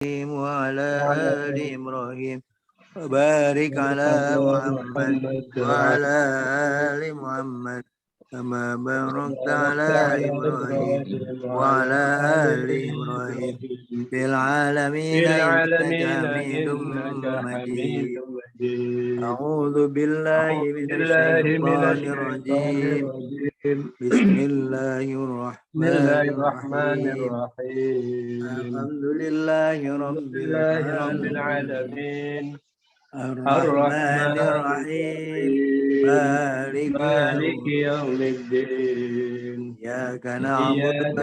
وعلى آل إبراهيم وبارك على محمد وعلى آل محمد كما باركت على إبراهيم وعلى آل إبراهيم في العالمين إنك حميد مجيد. أعوذ بالله من الشيطان الرجيم. بسم الله الرحمن الرحيم. الحمد لله رب العالمين الرحمن الرحيم مالك يوم الدين إياك نعبد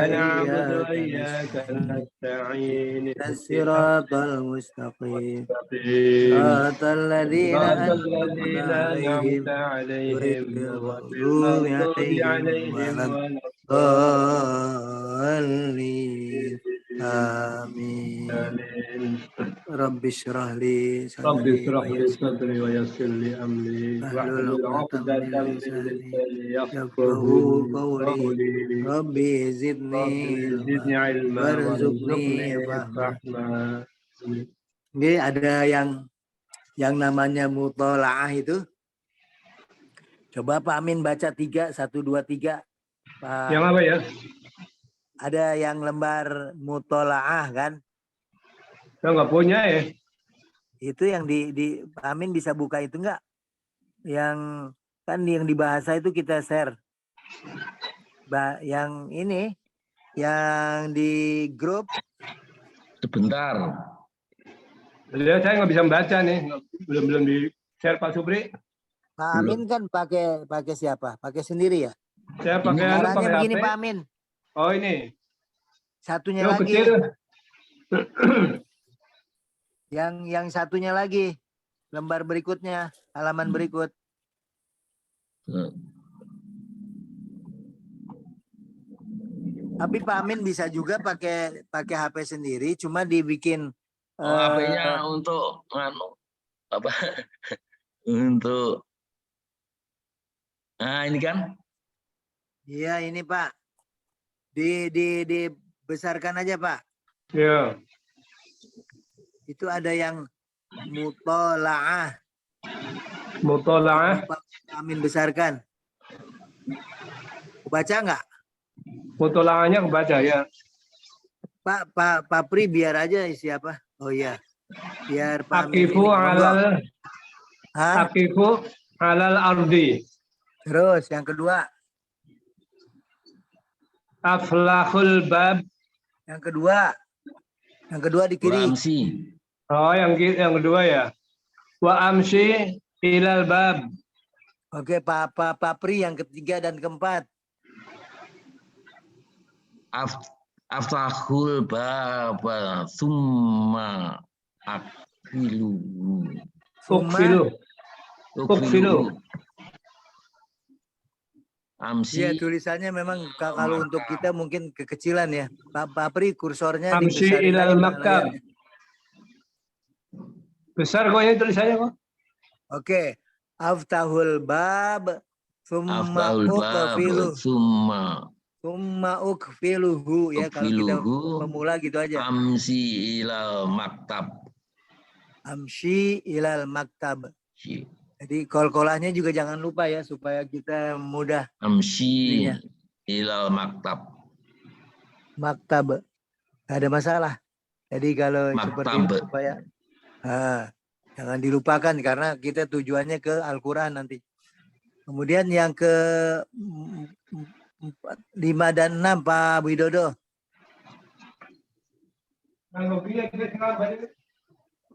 وإياك نستعين الصراط المستقيم صراط الذين أنعمت عليهم غير المغضوب عليهم ولا الضالين آمين. رب اشرح لي صدري ويسر لي أمري واحلل عقدة من لساني يفقهوا قولي ربي زدني علما وارزقني فهما. Ini ada yang namanya mutolaah itu. Coba Pak Amin baca 3, 1, 2, 3. Pak. Yang apa ya? Ada yang lembar mutolaah kan? Saya nggak punya ya. Itu yang di Pak Amin bisa buka itu enggak? Yang kan yang di bahasa itu kita share. Yang ini, yang di grup. Sebentar. Ya, saya nggak bisa membaca nih, belum di share Pak Supri. Pak Amin kan pakai siapa? Pakai sendiri ya? Saya pakai caranya begini HP. Pak Amin. Oh ini. Satunya lagi. Kecil. Yang satunya lagi. Lembar berikutnya, halaman berikut. Tapi Pak Amin bisa juga pakai HP sendiri, cuma dibikin HP-nya untuk apa? Untuk ini kan? Iya, ini Pak. Dibesarkan aja, Pak. Iya. Itu ada yang mutolaah. Mutolaah. Pak Amin besarkan. Baca nggak? Mutolaahnya kebaca ya. Pak Pri biar aja siapa? Oh iya. Biar Pak Amin. Akifu alal ardi. Terus yang kedua. Aflahul bab. Yang kedua di kiri. Amsi. Oh, yang kedua ya. Wa amsi ilal bab. Oke, Pak Pri yang ketiga dan keempat. Aftahul bab summa akfilu. Ukfilu. Amsi. Iya, tulisannya memang kalau untuk kita mungkin kekecilan ya. Pak Pri kursornya Amsi ilal maktab. Besar kok ya tulisannya kok. Oke. Aftahul bab summa ukfiluhu ya, kalau kita memula gitu aja. Amsi ilal maktab. Jadi kol-kolahnya juga jangan lupa ya, supaya kita mudah. Amsi ilal maktab. Maktab. Gak ada masalah. Jadi kalau seperti itu supaya jangan dilupakan, karena kita tujuannya ke Al-Quran nanti. Kemudian yang ke 5 dan 6 Pak Widodo.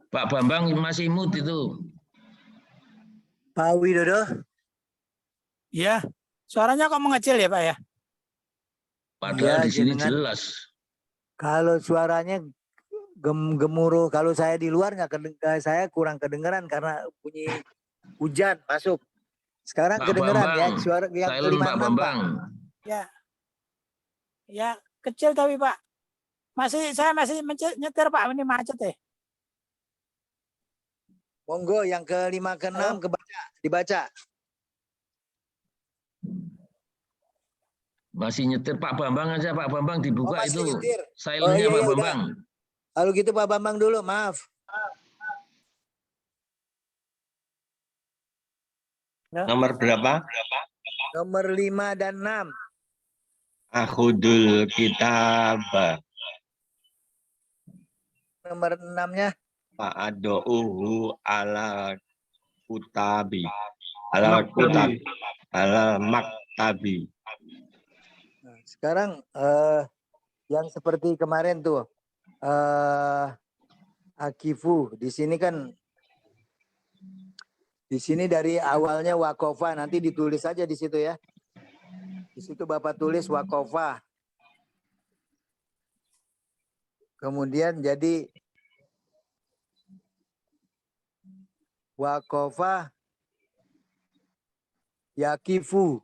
Pak Bambang masih mute itu. Pak Widodo. Iya, suaranya kok mengecil ya Pak ya? Padahal di sini jelas. Kalau suaranya gemuruh, kalau saya di luar saya kurang kedengeran karena bunyi hujan masuk. Sekarang Pak kedengeran Bambang, ya suara yang silent, Pak Bambang. Ya kecil tapi Pak. Saya masih nyetir Pak, ini macet ya. Monggo yang ke-5 ke-6 dibaca. Masih nyetir Pak Bambang aja, Pak Bambang dibuka itu. Nyetir. Silentnya Pak Bambang. Kalau gitu Pak Bambang dulu, maaf. Nomor berapa? Nomor 5 dan 6. Akhudul kitab. Nomor 6-nya. Fa'adu'uhu ala kutabi. Ala kutab. Ala maktabi. Nah, sekarang yang seperti kemarin tuh Akifu di sini kan, di sini dari awalnya wakofa, nanti ditulis aja di situ ya. Di situ Bapak tulis wakofa. Kemudian jadi wakofa yakifu.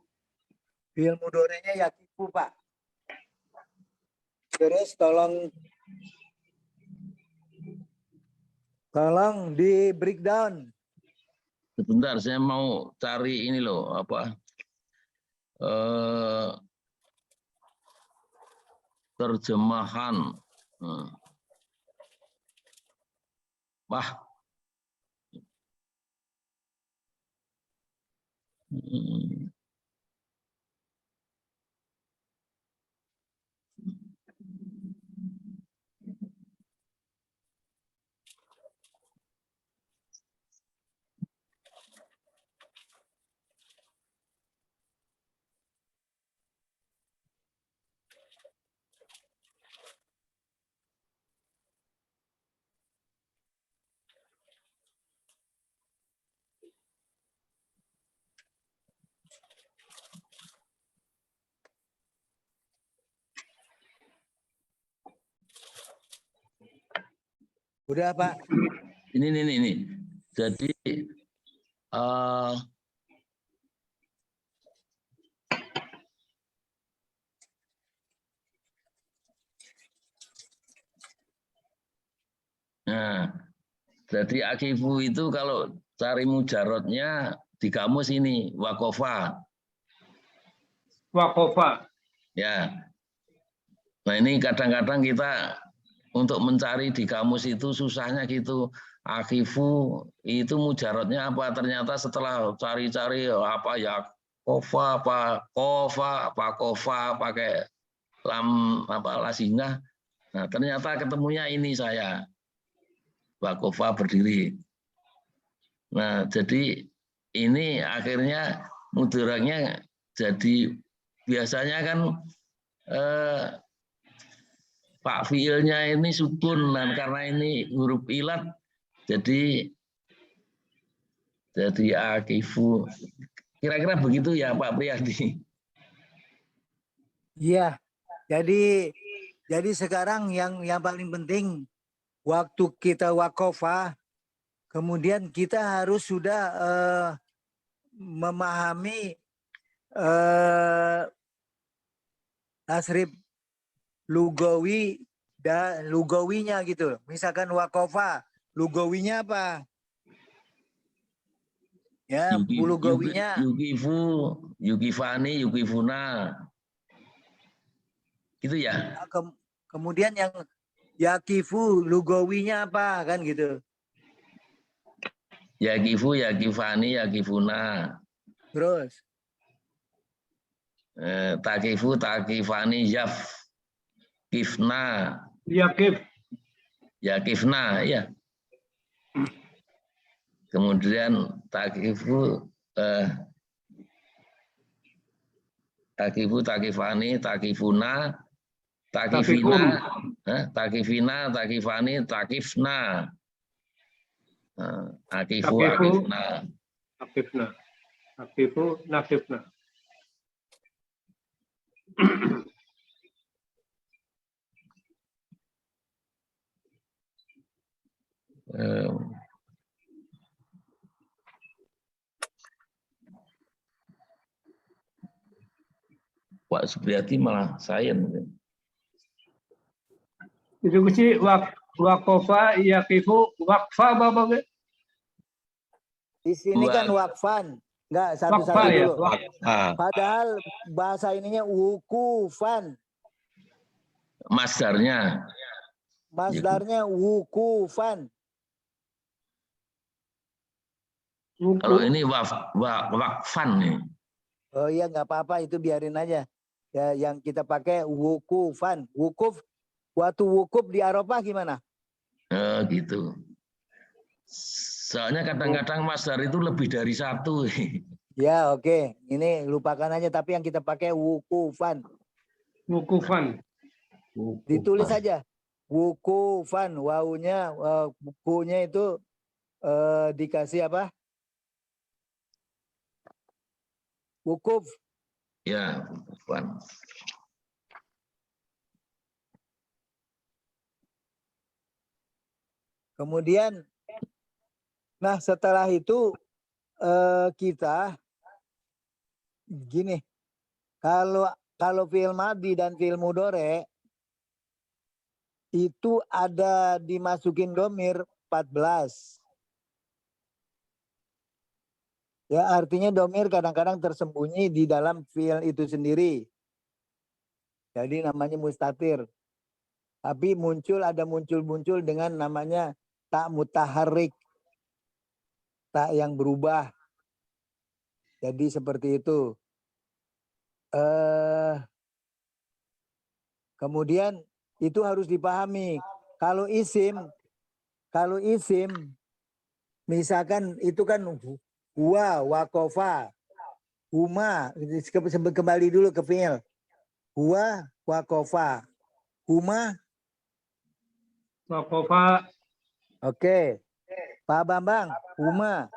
Fi'il mudhari'nya yakifu, Pak. Terus tolong di breakdown. Sebentar, saya mau cari ini loh, apa? Terjemahan. Wah. Udah, Pak. Ini. Jadi nah, jadi akifu itu kalau cari mujarotnya di kamus ini wakofa. Wakofa. Ya. Nah ini kadang-kadang kita untuk mencari di kamus itu susahnya gitu. Akifu itu mujarotnya apa? Ternyata setelah cari-cari apa ya kofa, apa kofa, pakai lam apa lasinah. Nah ternyata ketemunya ini saya. Wakofa berdiri. Nah, jadi ini akhirnya mudaratnya jadi biasanya kan Pak fiilnya ini sukun, dan karena ini huruf ilat jadi akifu. Kira-kira begitu ya Pak Priyadi. Iya. Jadi sekarang yang paling penting waktu kita wakofa, kemudian kita harus sudah memahami tasrif lugawi dan lugawinya gitu. Misalkan wakofa, lugawinya apa? Ya, lugawinya Yukifu, yukifani, yukifuna. Gitu ya. Kemudian yang yakifu, lugawinya apa kan gitu. Yakifu, yakifani, yakifuna. Terus takifu, takifani, kifna. Yakifna, ya. Kemudian takifu, takifani, takifuna, takifina, takifani, takifna. Akifu, akifna. Akifu, nakifna. Pak Supriyadi malah sains. Itu sih wakofa, yakifu, wakfa Bapak. Di sini kan wakfan, enggak satu-satu ya? dulu. Padahal bahasa ininya wukufan. Masdarnya. Masdarnya wukufan. Kalau ini wakfan nih. Oh iya nggak apa-apa, itu biarin aja. Ya, yang kita pakai wukufan. Wukuf, waktu wukuf di Arafah gimana? Gitu. Soalnya kadang-kadang masdar itu lebih dari satu. Ya oke, ini lupakan aja. Tapi yang kita pakai wukufan. Wukufan. Ditulis saja. Wukufan, wawunya, bukunya itu dikasih apa? Wukuf. Ya, wukufan. Kemudian, nah setelah itu kita gini, kalau fi'il madhi dan fi'il mudhari itu ada dimasukin domir 14. Ya, artinya domir kadang-kadang tersembunyi di dalam fi'il itu sendiri. Jadi namanya mustatir. Tapi ada muncul dengan namanya tak mutaharrik. Tak yang berubah. Jadi seperti itu. Kemudian itu harus dipahami. Kalau isim misalkan itu kan huwa, wakofa, huma, kembali dulu ke fi'il. Huwa, wakofa, huma. Wakofa. Oke. Pak Bambang, huma.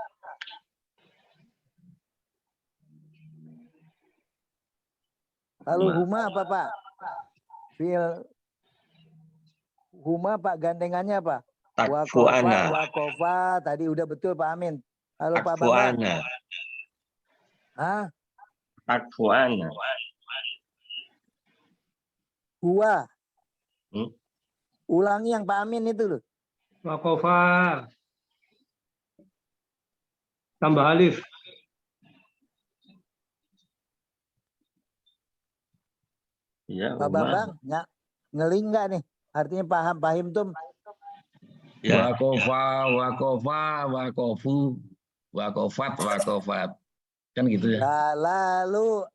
Kalau huma apa Pak? Fi'il huma Pak, gandengannya apa? Takfu'ana. Wakofa, tadi udah betul Pak Amin. Halo Pak Bambang. Takfu'ana. Hah? Takfu'ana. Huwa. Hmm? Ulangi yang Pak Amin itu loh. Wakofa. Tambah alif. Ya, Pak Umar. Bambang, ngeling nggak nih? Artinya paham tuh. Ya. Wakofa, wakofa, wakofu, wakofat, wakofat. Kan gitu ya. Lalu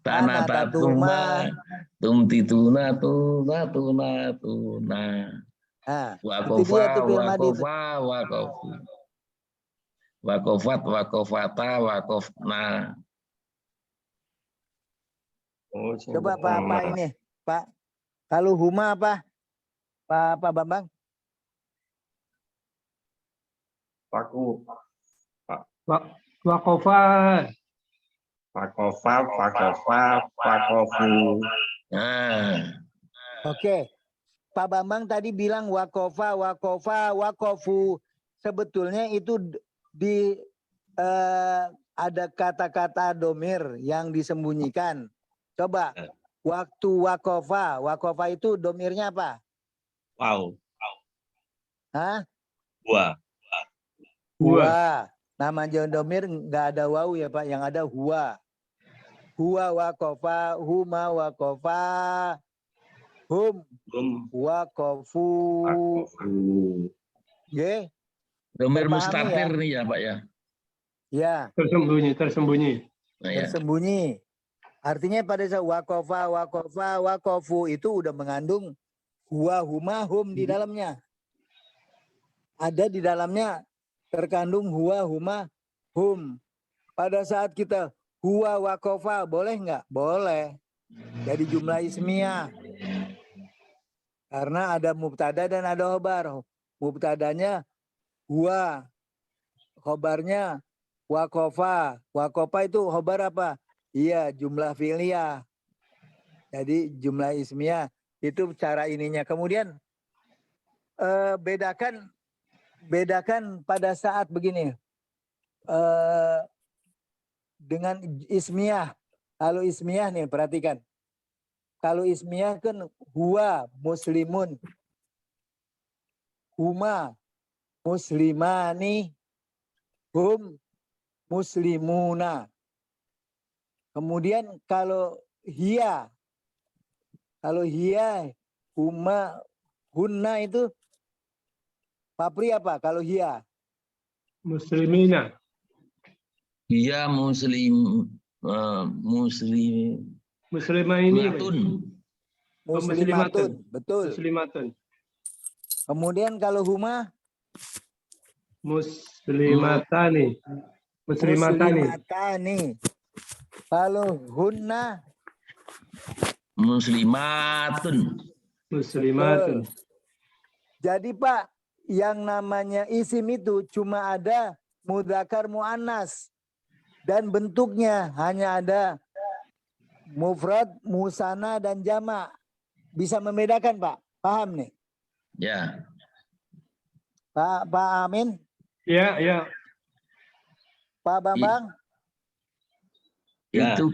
Tanah tatuma, tumtituna, tuna, tuna, tuna. Nah, itu Wakofa, dia tuh fi'il madhi. wakofa, wakofu. Wakofat, wakofata, wakofna. Oh, Coba Pak ini, Pak. Kalau huma apa? Pak Bambang? Paku. Wakofa. Pakofa, pakofa, pakofu. Nah, Oke. Pak Bambang tadi bilang wakofa, wakofa, wakofu. Sebetulnya itu ada kata-kata domir yang disembunyikan. Coba, waktu wakofa itu domirnya apa? Wow. Hah? Gua. Huwa. Nama domir nggak ada wawu ya Pak, yang ada huwa. Huwa wakofa, huma wakofa, hum wakofu. Ye. domir Terpahami mustatir ya? nih ya Pak ya. Ya. Tersembunyi. Nah, ya. Tersembunyi. Artinya pada saat wakofa, wakofu itu udah mengandung huwa, huma, hum di dalamnya. Ada di dalamnya terkandung huwa, huma, hum. Pada saat kita huwa, wakofa, boleh nggak? Boleh. Jadi jumlah ismiyah. Karena ada mubtada dan ada khobar. Mubtadanya huwa. Khobarnya wakofa. Wakofa itu khobar apa? Iya, jumlah fi'liyah. Jadi jumlah ismiyah itu cara ininya. Kemudian bedakan pada saat begini dengan ismiyah. Kalau ismiyah nih perhatikan. Kalau ismiyah kan huwa muslimun, huma muslimani, hum muslimuna. Kemudian kalau hiya huma, hunna itu Papri apa kalau hia? Muslimina. Dia muslim Muslimah ini. muslimatun. Oh, Muslimatun. Betul. Muslimatun. Kemudian kalau huma? Muslimatani. Muslimatani. Muslimatani. Kalau hunna? Muslimatun. Muslimatun. Betul. Jadi Pak, yang namanya isim itu cuma ada mudzakkar muannas dan bentuknya hanya ada mufrad, musanna dan jamak. Bisa membedakan Pak? Paham nih? Ya. Pak Amin? Ya, ya. Pak Bambang? Ya. Itu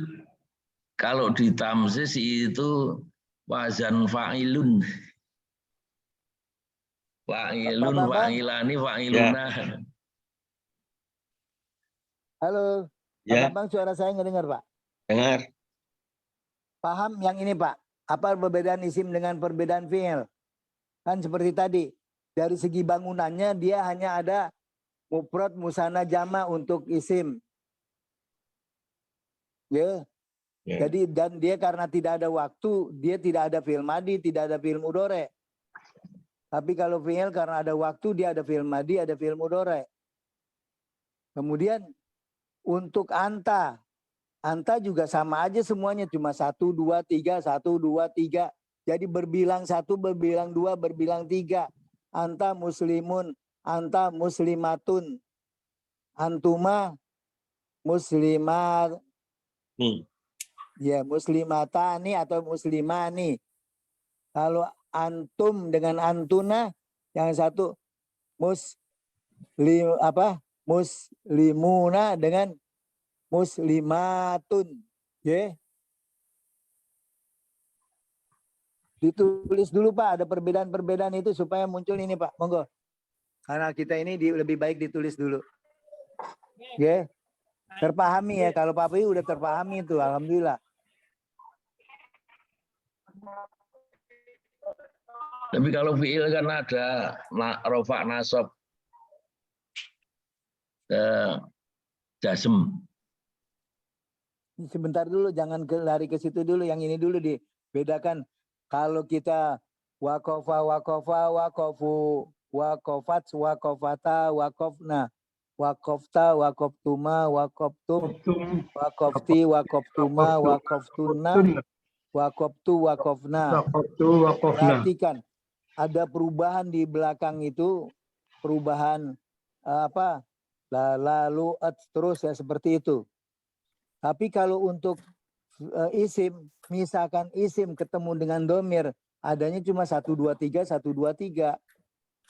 kalau di tamsis itu wazan fa'ilun. Fa'ilun, Bambang? fa'ilani, fa'iluna. Halo, Pak Ya. Bambang, suara saya nggak dengar Pak? Dengar. Paham yang ini Pak? Apa perbedaan isim dengan perbedaan fi'il? Kan seperti tadi, dari segi bangunannya dia hanya ada mufrad, musanna, jama untuk isim. Ya. Ya. Jadi dan dia karena tidak ada waktu, dia tidak ada fi'il madi, tidak ada fi'il mudhari. Tapi kalau fi'il karena ada waktu, dia ada fi'il madi, ada fi'il mudhari. Kemudian untuk anta juga sama aja semuanya, cuma 1, 2, 3, 1, 2, 3. Jadi berbilang 1, berbilang 2, berbilang 3. Anta muslimun, anta muslimatun, antuma muslimat, ya muslimatani atau muslimani. Kalau antum dengan antuna, yang satu muslimuna dengan muslimatun. Ya. Ditulis dulu Pak, ada perbedaan-perbedaan itu supaya muncul ini Pak. Monggo. Karena kita ini lebih baik ditulis dulu. Ya. Terpahami ya, kalau Pak Pi udah terpahami itu, alhamdulillah. Tapi kalau fi'il kan ada rofa nasab jasem. Sebentar dulu, jangan lari ke situ dulu. Yang ini dulu dibedakan. Kalau kita wakofa, wakofu, wakofat, wakofata, wakofna, wakofta, wakoftuma, wakoftum, wakofti, wakoftuma, wakoftunna, wakoftu, wakofna. Perhatikan, ada perubahan di belakang itu, perubahan apa? Lalu terus ya seperti itu. Tapi kalau untuk isim, misalkan isim ketemu dengan domir, adanya cuma 1, 2, 3, 1, 2, 3.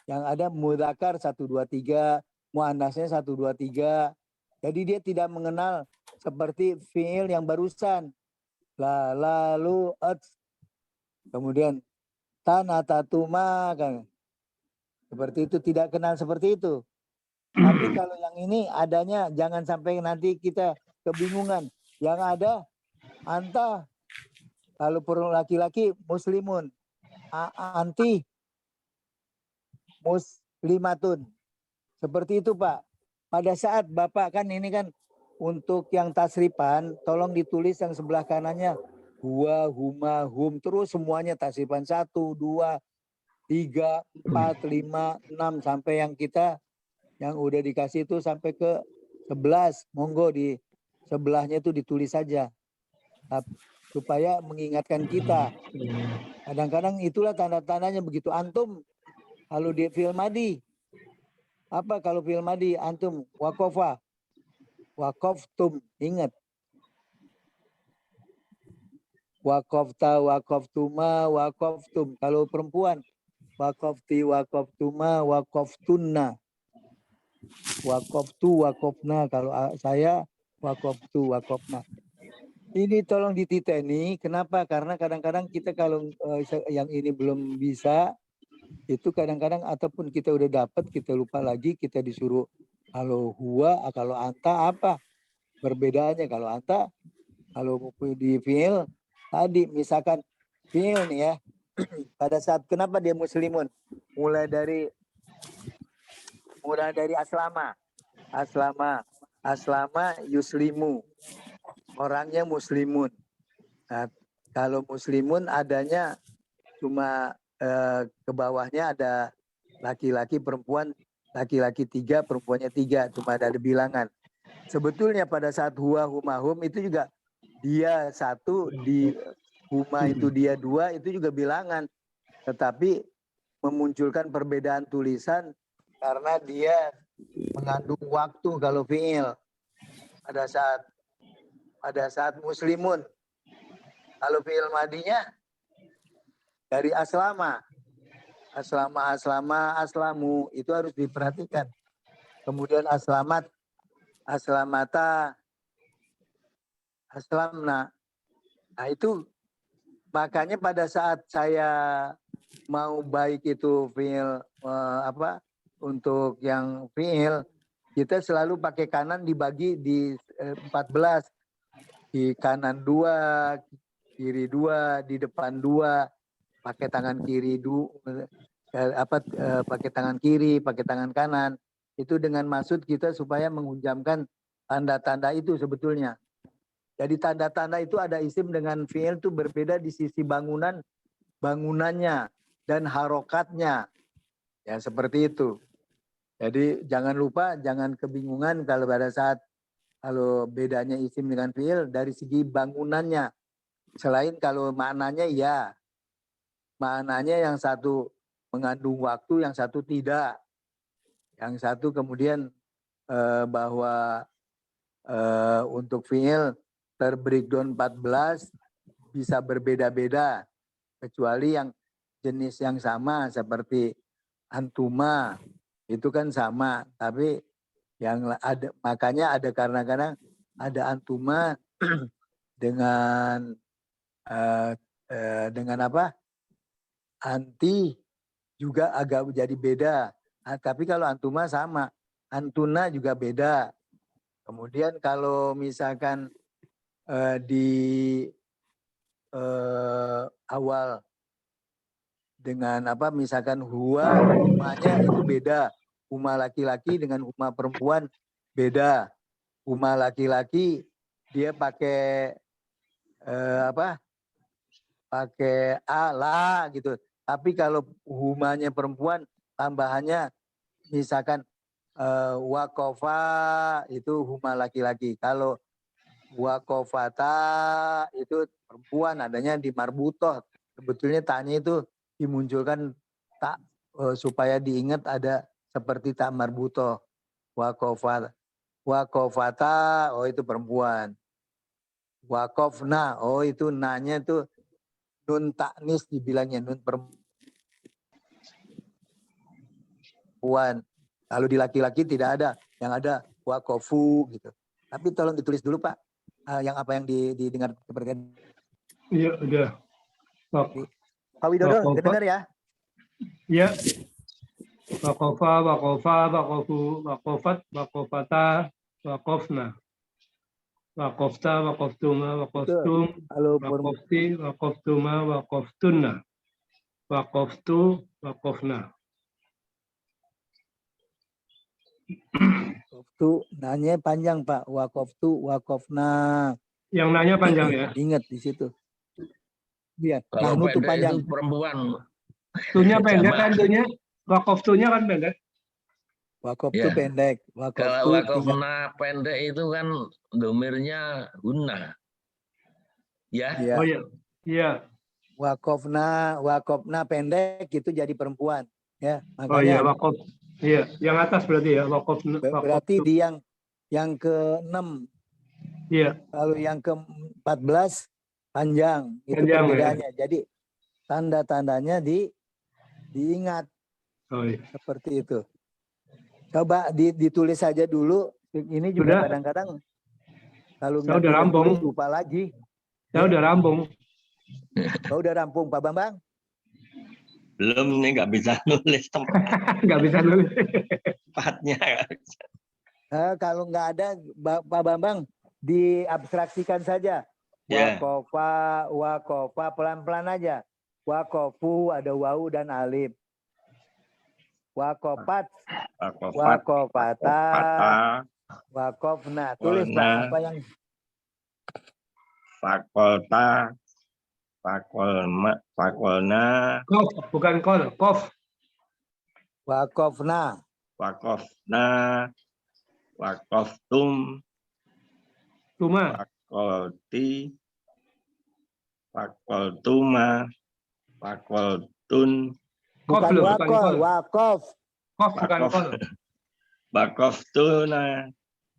Yang ada mudzakkar 1, 2, 3, muannasnya 1, 2, 3. Jadi dia tidak mengenal seperti fiil yang barusan. Lalu kemudian tanatatuma kan. Seperti itu, tidak kenal seperti itu. Tapi kalau yang ini adanya, jangan sampai nanti kita kebingungan. Yang ada anta, kalau perlu laki-laki muslimun, anti muslimatun. Seperti itu Pak. Pada saat Bapak kan ini kan untuk yang tasrifan, tolong ditulis yang sebelah kanannya huwa, huma, hum, terus semuanya tasrifan 1, 2, 3, 4, 5, 6 sampai yang kita yang udah dikasih itu sampai ke 11. Monggo di sebelahnya itu ditulis saja. Supaya mengingatkan kita. Kadang-kadang itulah tanda-tandanya begitu antum. Kalau di fi'il madi. Apa kalau fi'il madi? Antum wakofa. Wakoftum. Ingat. Wakofta, wakoftuma, wakoftum. Kalau perempuan. Wakofti, wakoftuma, wakoftunna. Wakoftu, wakofna. Kalau saya wakoftu, wakofna. Ini tolong dititeni. Kenapa? Karena kadang-kadang kita kalau yang ini belum bisa, itu kadang-kadang ataupun kita udah dapat, kita lupa lagi, kita disuruh kalau huwa, kalau anta apa? Perbedaannya kalau anta, kalau di fi'il tadi misalkan fi'il nih ya, pada saat kenapa dia muslimun? Mulai dari aslama. Aslama yuslimu. Orangnya muslimun. Nah, kalau muslimun adanya cuma ke bawahnya ada laki-laki perempuan, laki-laki 3, perempuannya 3, cuma ada bilangan. Sebetulnya pada saat huwa huma hum itu juga dia 1, di huma itu dia 2, itu juga bilangan. Tetapi memunculkan perbedaan tulisan karena dia mengandung waktu kalau fiil. Pada saat muslimun. Kalau fiil madinya dari aslama. Aslamu itu harus diperhatikan. Kemudian aslamata, aslamna. Nah itu makanya pada saat saya mau baik itu fiil untuk yang fiil, kita selalu pakai kanan dibagi di 14. Di kanan 2, kiri 2, di depan 2, pakai tangan kiri pakai tangan kiri, pakai tangan kanan. Itu dengan maksud kita supaya menghujamkan tanda-tanda itu sebetulnya. Jadi tanda-tanda itu ada isim dengan fiil itu berbeda di sisi bangunannya dan harokatnya. Ya seperti itu. Jadi jangan lupa, jangan kebingungan kalau pada saat kalau bedanya isim dengan fiil dari segi bangunannya. Selain kalau maknanya ya. Maknanya yang satu mengandung waktu, yang satu tidak. Yang satu kemudian bahwa untuk fiil terbreakdown 14 bisa berbeda-beda. Kecuali yang jenis yang sama seperti antuma. Itu kan sama. Tapi yang ada, makanya ada kadang-kadang ada antuma dengan apa? Anti juga agak jadi beda. Tapi kalau antuma sama, antuna juga beda. Kemudian kalau misalkan di awal dengan apa? Misalkan humanya itu beda. Huma laki-laki dengan huma perempuan beda. Huma laki-laki dia pakai pakai ala gitu. Tapi kalau humanya perempuan tambahannya misalkan wakofa itu huma laki-laki. Kalau wakofata itu perempuan adanya di marbutoh. Sebetulnya tanya itu dimunculkan tak supaya diingat ada seperti tak marbutoh. Wakofata, oh itu perempuan. Wakofna, oh itu nanya itu nun taknis dibilangnya, nun perempuan. Kalau di laki-laki tidak ada, yang ada wakofu gitu. Tapi tolong ditulis dulu Pak, yang apa yang didengar seperti ini. Iya, udah. Pak Widodo, dengar ya? Iya. Wakofa, wakofu, wakofat, wakofata, wakofna. Wakofta, wakoftuma, wakoftum, wakofti, wakoftuma, wakoftunna. Wakoftu, wakofna. Waktu nanya panjang Pak, wakoftu, wakofna. Yang nanya panjang ya? Ingat di situ. Biar. Kalau Nah, pendek panjang. itu perempuan. Tunya pendek kan tunya? Wakoftunya kan pendek. Wakoftu pendek. Kalau wakofna pendek itu kan domirnya hunna. Ya. Ya. Oh iya. Iya. Wakofna pendek itu jadi perempuan. Ya, makanya. Oh iya, wakof. Iya, yang atas berarti ya, wakofna. Berarti di yang ke-6. Iya. Kalau yang ke-14 panjang, itu panjang, perbedaannya. Ya. Jadi tanda-tandanya diingat. Oh iya. Seperti itu. Coba ditulis saja dulu. Ini juga kadang-kadang kalau nggak udah rampung, lupa lagi. Saya udah rampung. Kau udah rampung, Pak Bambang? Belum, nih nggak bisa nulis tempat. Nggak bisa nulis. Tempatnya. Kalau nggak ada, Pak Bambang, diabstraksikan saja. Wakofa, pelan-pelan aja. Wakofu ada wau dan alif. Wakofat, Wakofat. wakofata, Wakofata. wakofna. Tulis Pak, Wakolna. apa yang Fakolta. Fakolma. Fakolna. Kof, bukan kol. Kof. wakofna. Wakofna. Wakoftum. Tuma. Fakolti. Fakoltuma. Fakoltun. Kof Bukan loh, bukan wakol, kol. wakof. Kof bukan Wakof. kol. Wakoftuna.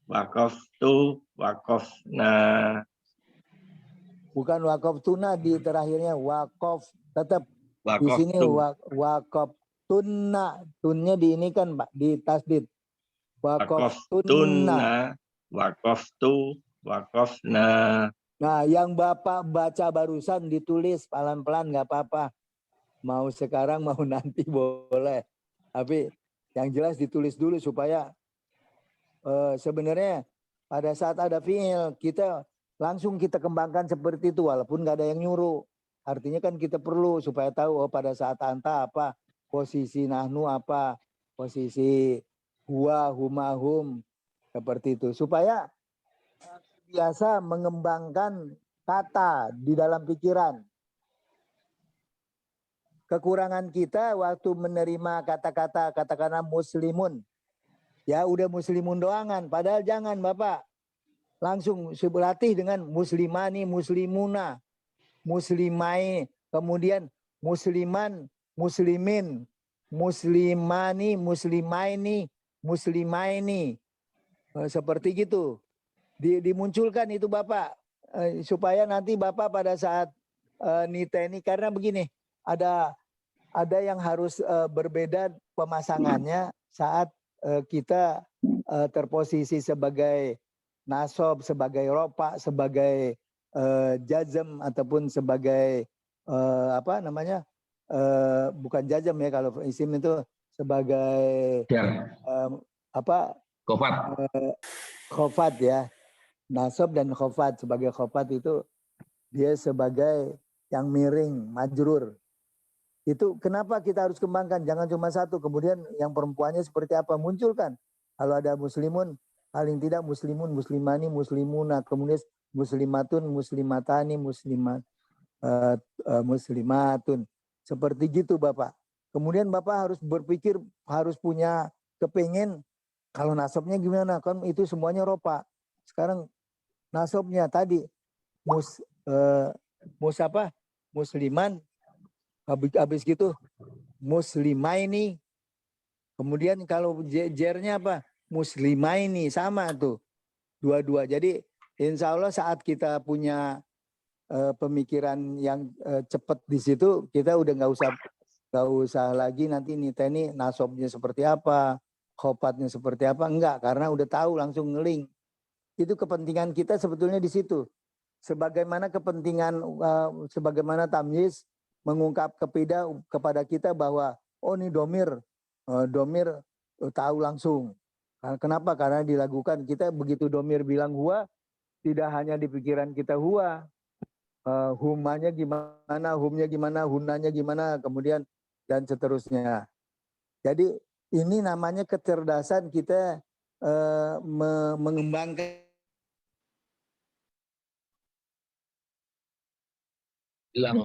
Wakoftu. Wakofna. Bukan wakof tuna di terakhirnya wakof. Tetap di sini Wakoftu. wakof tunna. Tunnya di ini kan Pak, di tasdid. Wakof tunna. Wakoftuna. Wakoftu. Wakofna. Nah, yang Bapak baca barusan ditulis pelan-pelan nggak apa-apa. Mau sekarang mau nanti boleh. Tapi yang jelas ditulis dulu supaya sebenarnya pada saat ada fiil kita langsung kita kembangkan seperti itu walaupun nggak ada yang nyuruh. Artinya kan kita perlu supaya tahu pada saat anta apa, posisi nahnu apa, posisi huwa, huma, hum, seperti itu. Supaya biasa mengembangkan kata di dalam pikiran. Kekurangan kita waktu menerima kata-kata katakanlah muslimun. Ya udah muslimun doangan. Padahal jangan Bapak. Langsung berlatih dengan muslimani, muslimuna, muslimai. Kemudian musliman, muslimin, muslimani, muslimaini, muslimaini. Seperti gitu. Dimunculkan itu Bapak. Supaya nanti Bapak pada saat niteni. Karena begini. Ada yang harus berbeda pemasangannya saat kita terposisi sebagai nasob, sebagai ropa, sebagai jazm ataupun sebagai apa namanya bukan jazm ya kalau isim itu sebagai apa khofat ya, nasob dan khofat. Sebagai khofat itu dia sebagai yang miring, majrur. Itu kenapa kita harus kembangkan, jangan cuma satu. Kemudian yang perempuannya seperti apa, munculkan. Kalau ada muslimun, paling tidak muslimun, muslimani, muslimuna, kemudian muslimatun, muslimatani, muslimatun. Seperti gitu Bapak. Kemudian Bapak harus berpikir, harus punya kepingin, kalau nasabnya gimana, kan itu semuanya ropa. Sekarang nasabnya tadi, musliman, habis gitu muslimaini. Kemudian kalau jernya apa? Muslimaini, sama tuh. Dua-dua. Jadi insya Allah saat kita punya pemikiran yang cepat di situ, kita udah nggak usah lagi nanti niteni nasobnya seperti apa, khofatnya seperti apa, enggak, karena udah tahu langsung ngeling. Itu kepentingan kita sebetulnya di situ. Sebagaimana kepentingan, sebagaimana tamyiz mengungkap kepada kita bahwa oh ini domir tahu langsung. Kenapa? Karena dilakukan kita begitu domir bilang huwa, tidak hanya di pikiran kita huwa, humanya gimana, humnya gimana, hunanya gimana, kemudian dan seterusnya. Jadi ini namanya kecerdasan kita mengembangkan. Hilang.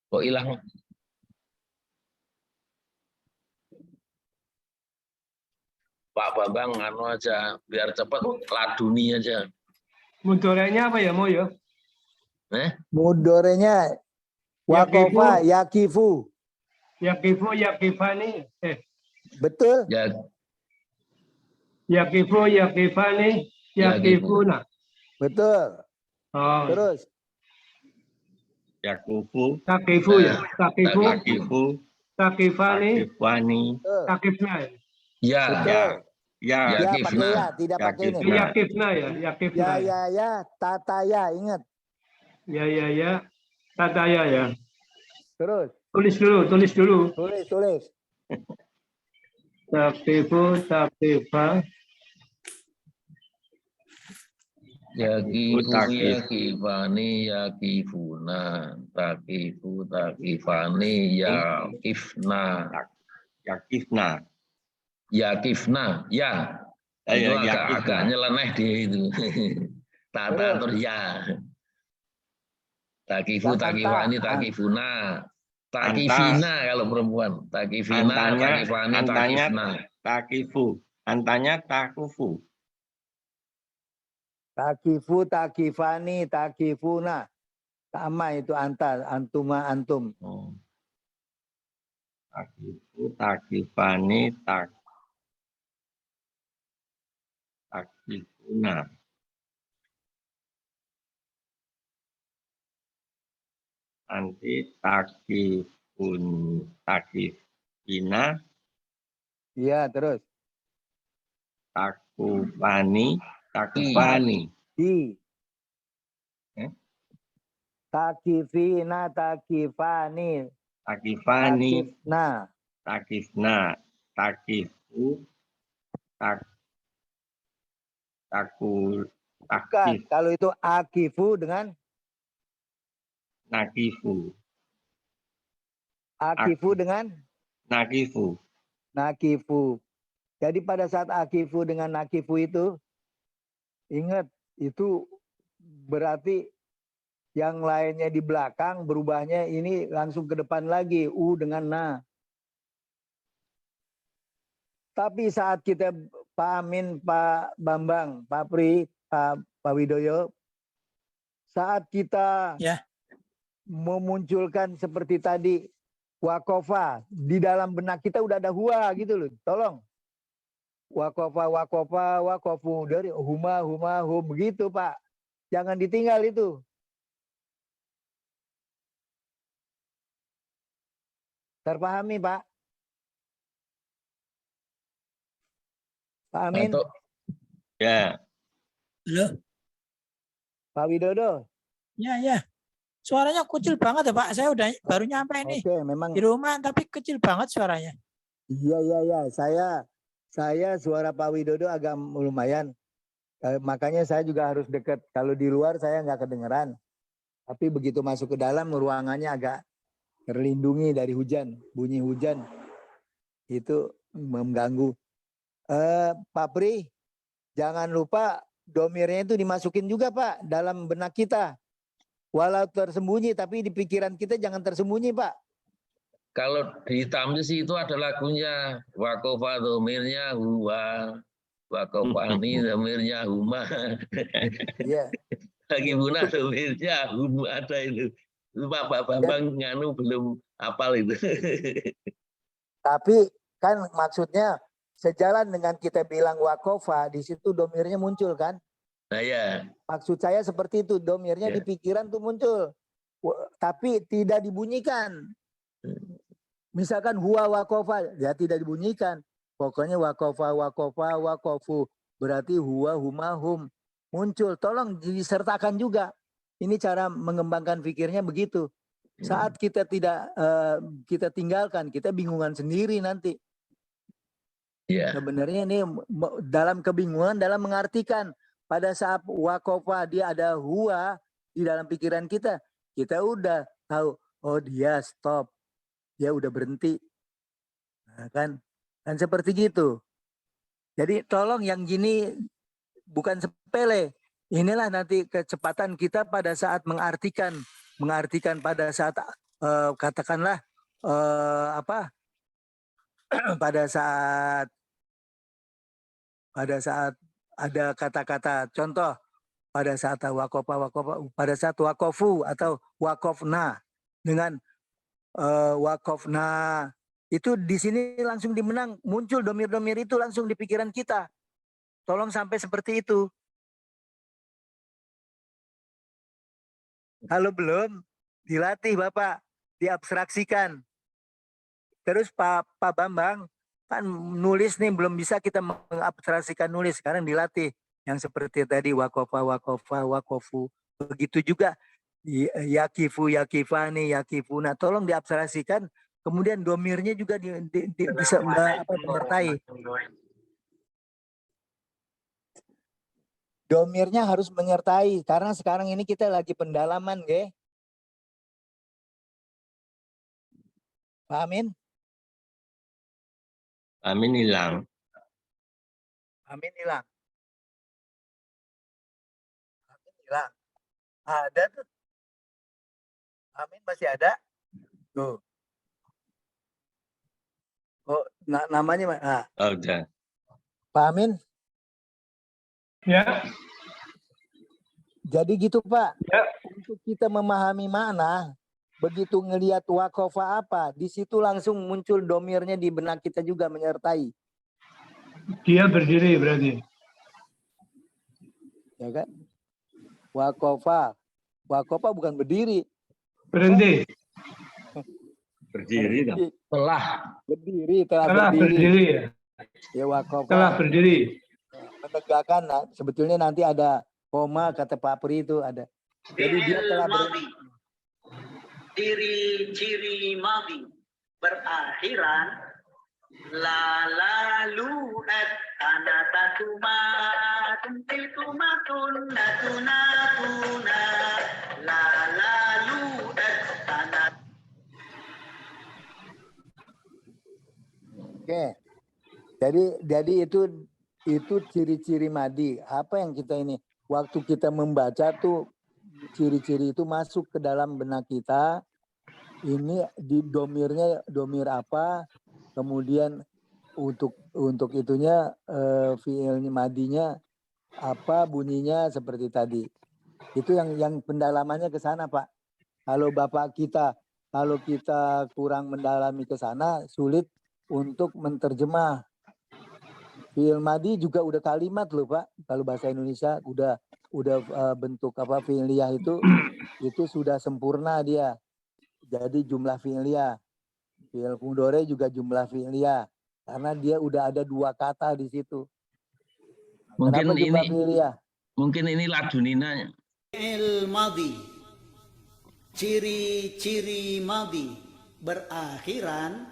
Kok hilang? Pak Bambang, anu aja, biar cepat laduni aja. Mudorenya apa ya, Mo ya? Mudorenya wakofa, yakifu. Yakifu, yakifani. Betul. Ya. Yakifu, yakifani, yakifuna. Betul. Oh. Terus. Yakufu. Takifu ya. Takifu. Takifu. Takifani. Takifani. Takifna. Ya. Ya, pakai ya, tidak pakai ini. Yakifna ya, yakifna. Ya, tataya, ingat. Ya, tataya ya. Terus. Tulis dulu. Tulis. Takifu, takifa. Yakifu, Takif. yakifani, yakifuna. Takifu, takifani, yakifna. Yakifna. Yakifna, ya. Itu Ya, agak yakifna. nyeleneh dia itu. Tata terus ya. Takifu, Yang anta, takifani, takifuna. Anta. Takifina kalau perempuan. Takifina, Antanya, takifani, antanya takifna. takifu. Antanya takufu. takifu, takifani, takifuna. Sama itu anta, antuma, antum. Oh. Takifu, takifani, takifuna. Nanti takifina, Iya, terus. takufani. Di. Eh? Takifina, takifani. Takifani, Takifna. takifna, takifu, Bukan. takif, Kalau itu akifu dengan nakifu, akifu dengan nakifu. nakifu. Jadi pada saat akifu dengan nakifu itu, ingat itu berarti yang lainnya di belakang berubahnya ini langsung ke depan lagi, u dengan na. Tapi saat kita Pak Amin, Pak Bambang, Pak Pri, Pak Widoyo, saat kita Ya. memunculkan seperti tadi wakofa, di dalam benak kita udah ada hua gitu loh. Tolong. Wakofa, wakofa, wakofu. Dari huma, hum begitu Pak. Jangan ditinggal itu. Terpahami Pak? Pak Amin, Atau Ya, Halo. Pak Widodo. Ya, ya. Suaranya kecil banget ya Pak. Saya udah baru nyampe nih Oke, memang di rumah, tapi kecil banget suaranya. iya. Saya suara Pak Widodo agak lumayan. Makanya saya juga harus dekat. Kalau di luar saya nggak kedengeran. Tapi begitu masuk ke dalam ruangannya agak terlindungi dari hujan. Bunyi hujan itu mengganggu. Pak Pri, jangan lupa domirnya itu dimasukin juga Pak dalam benak kita. Walau tersembunyi tapi di pikiran kita jangan tersembunyi Pak. kalau di Tamsis itu ada lagunya Wakofa domirnya huwa, Wakofani domirnya huma, Iya. Takifuna domirnya hum ada itu. Itu Pak Bambang nganu belum hafal itu. Tapi kan maksudnya sejalan dengan kita bilang wakofa, di situ domirnya muncul kan? Nah ya, Maksud saya seperti itu, domirnya Ya. di pikiran tuh muncul. Tapi tidak dibunyikan. Misalkan huwa wakofa, ya tidak dibunyikan. Pokoknya wakofa, wakofa, wakofu. Berarti huwa, huma, hum. Muncul, tolong disertakan juga. Ini cara mengembangkan pikirnya begitu. Saat kita tidak kita tinggalkan, kita bingungan sendiri nanti. ya. Sebenarnya ini dalam kebingungan dalam mengartikan pada saat wakofa dia ada huwa di dalam pikiran kita, kita udah tahu oh dia stop, dia udah berhenti, nah, kan seperti gitu. Jadi tolong yang gini bukan sepele. Inilah nanti kecepatan kita pada saat mengartikan pada saat katakanlah pada saat ada kata-kata contoh pada saat wakofa pada saat wakofu atau wakofna dengan wakofna itu di sini langsung dimenang muncul domir-domir itu langsung di pikiran kita. Tolong sampai seperti itu. Kalau belum dilatih Bapak, diabstraksikan. Terus Pak Bambang kan nulis nih belum bisa kita mengabstraksikan nulis, sekarang dilatih yang seperti tadi wakofa, wakofu. Begitu juga yakifu, yakifani, yakifuna. Tolong diabstraksikan, kemudian domirnya juga bisa menyertai. Domirnya harus menyertai karena sekarang ini kita lagi pendalaman, ge. Pak Amin? Amin hilang. Amin hilang. Amin hilang. Ada tuh. Amin masih ada. Tuh. Oh, namanya Oh, udah. Pak Amin. Ya, Jadi gitu Pak. ya. Untuk kita memahami makna, begitu ngelihat wakofa apa, di situ langsung muncul domirnya di benak kita juga menyertai. Dia berdiri berarti. Ya kan? Wakofa. Wakofa bukan berdiri. Berhenti. Berdiri dong. Telah. Berdiri, telah Telah berdiri. berdiri ya. Ya wakofa. Telah berdiri. Menegakkan, nah, sebetulnya nanti ada koma, kata Pak Pri itu ada. Jadi dia telah berdiri. Ciri-ciri madi berakhiran la lalu at anatatuma tuntitumatun natunatuna la lalu at tanat. Oke. Jadi itu ciri-ciri madi. Apa yang kita ini waktu kita membaca tuh ciri-ciri itu masuk ke dalam benak kita. Ini di domirnya domir apa? Kemudian untuk itunya fiilnya madinya apa bunyinya seperti tadi. Itu yang pendalamannya ke sana, Pak. Kalau kalau kita kurang mendalami ke sana sulit untuk menterjemah. Fiil madi juga udah kalimat loh Pak. Kalau bahasa Indonesia udah bentuk apa fi'liyah itu sudah sempurna dia. Jadi jumlah fi'liyah. Fi'il mudhari juga jumlah fi'liyah. Karena dia udah ada 2 kata di situ. Mungkin Kenapa jumlah ini fi'liyah? mungkin ini ladunina. Fi'il madi. Ciri-ciri madi berakhiran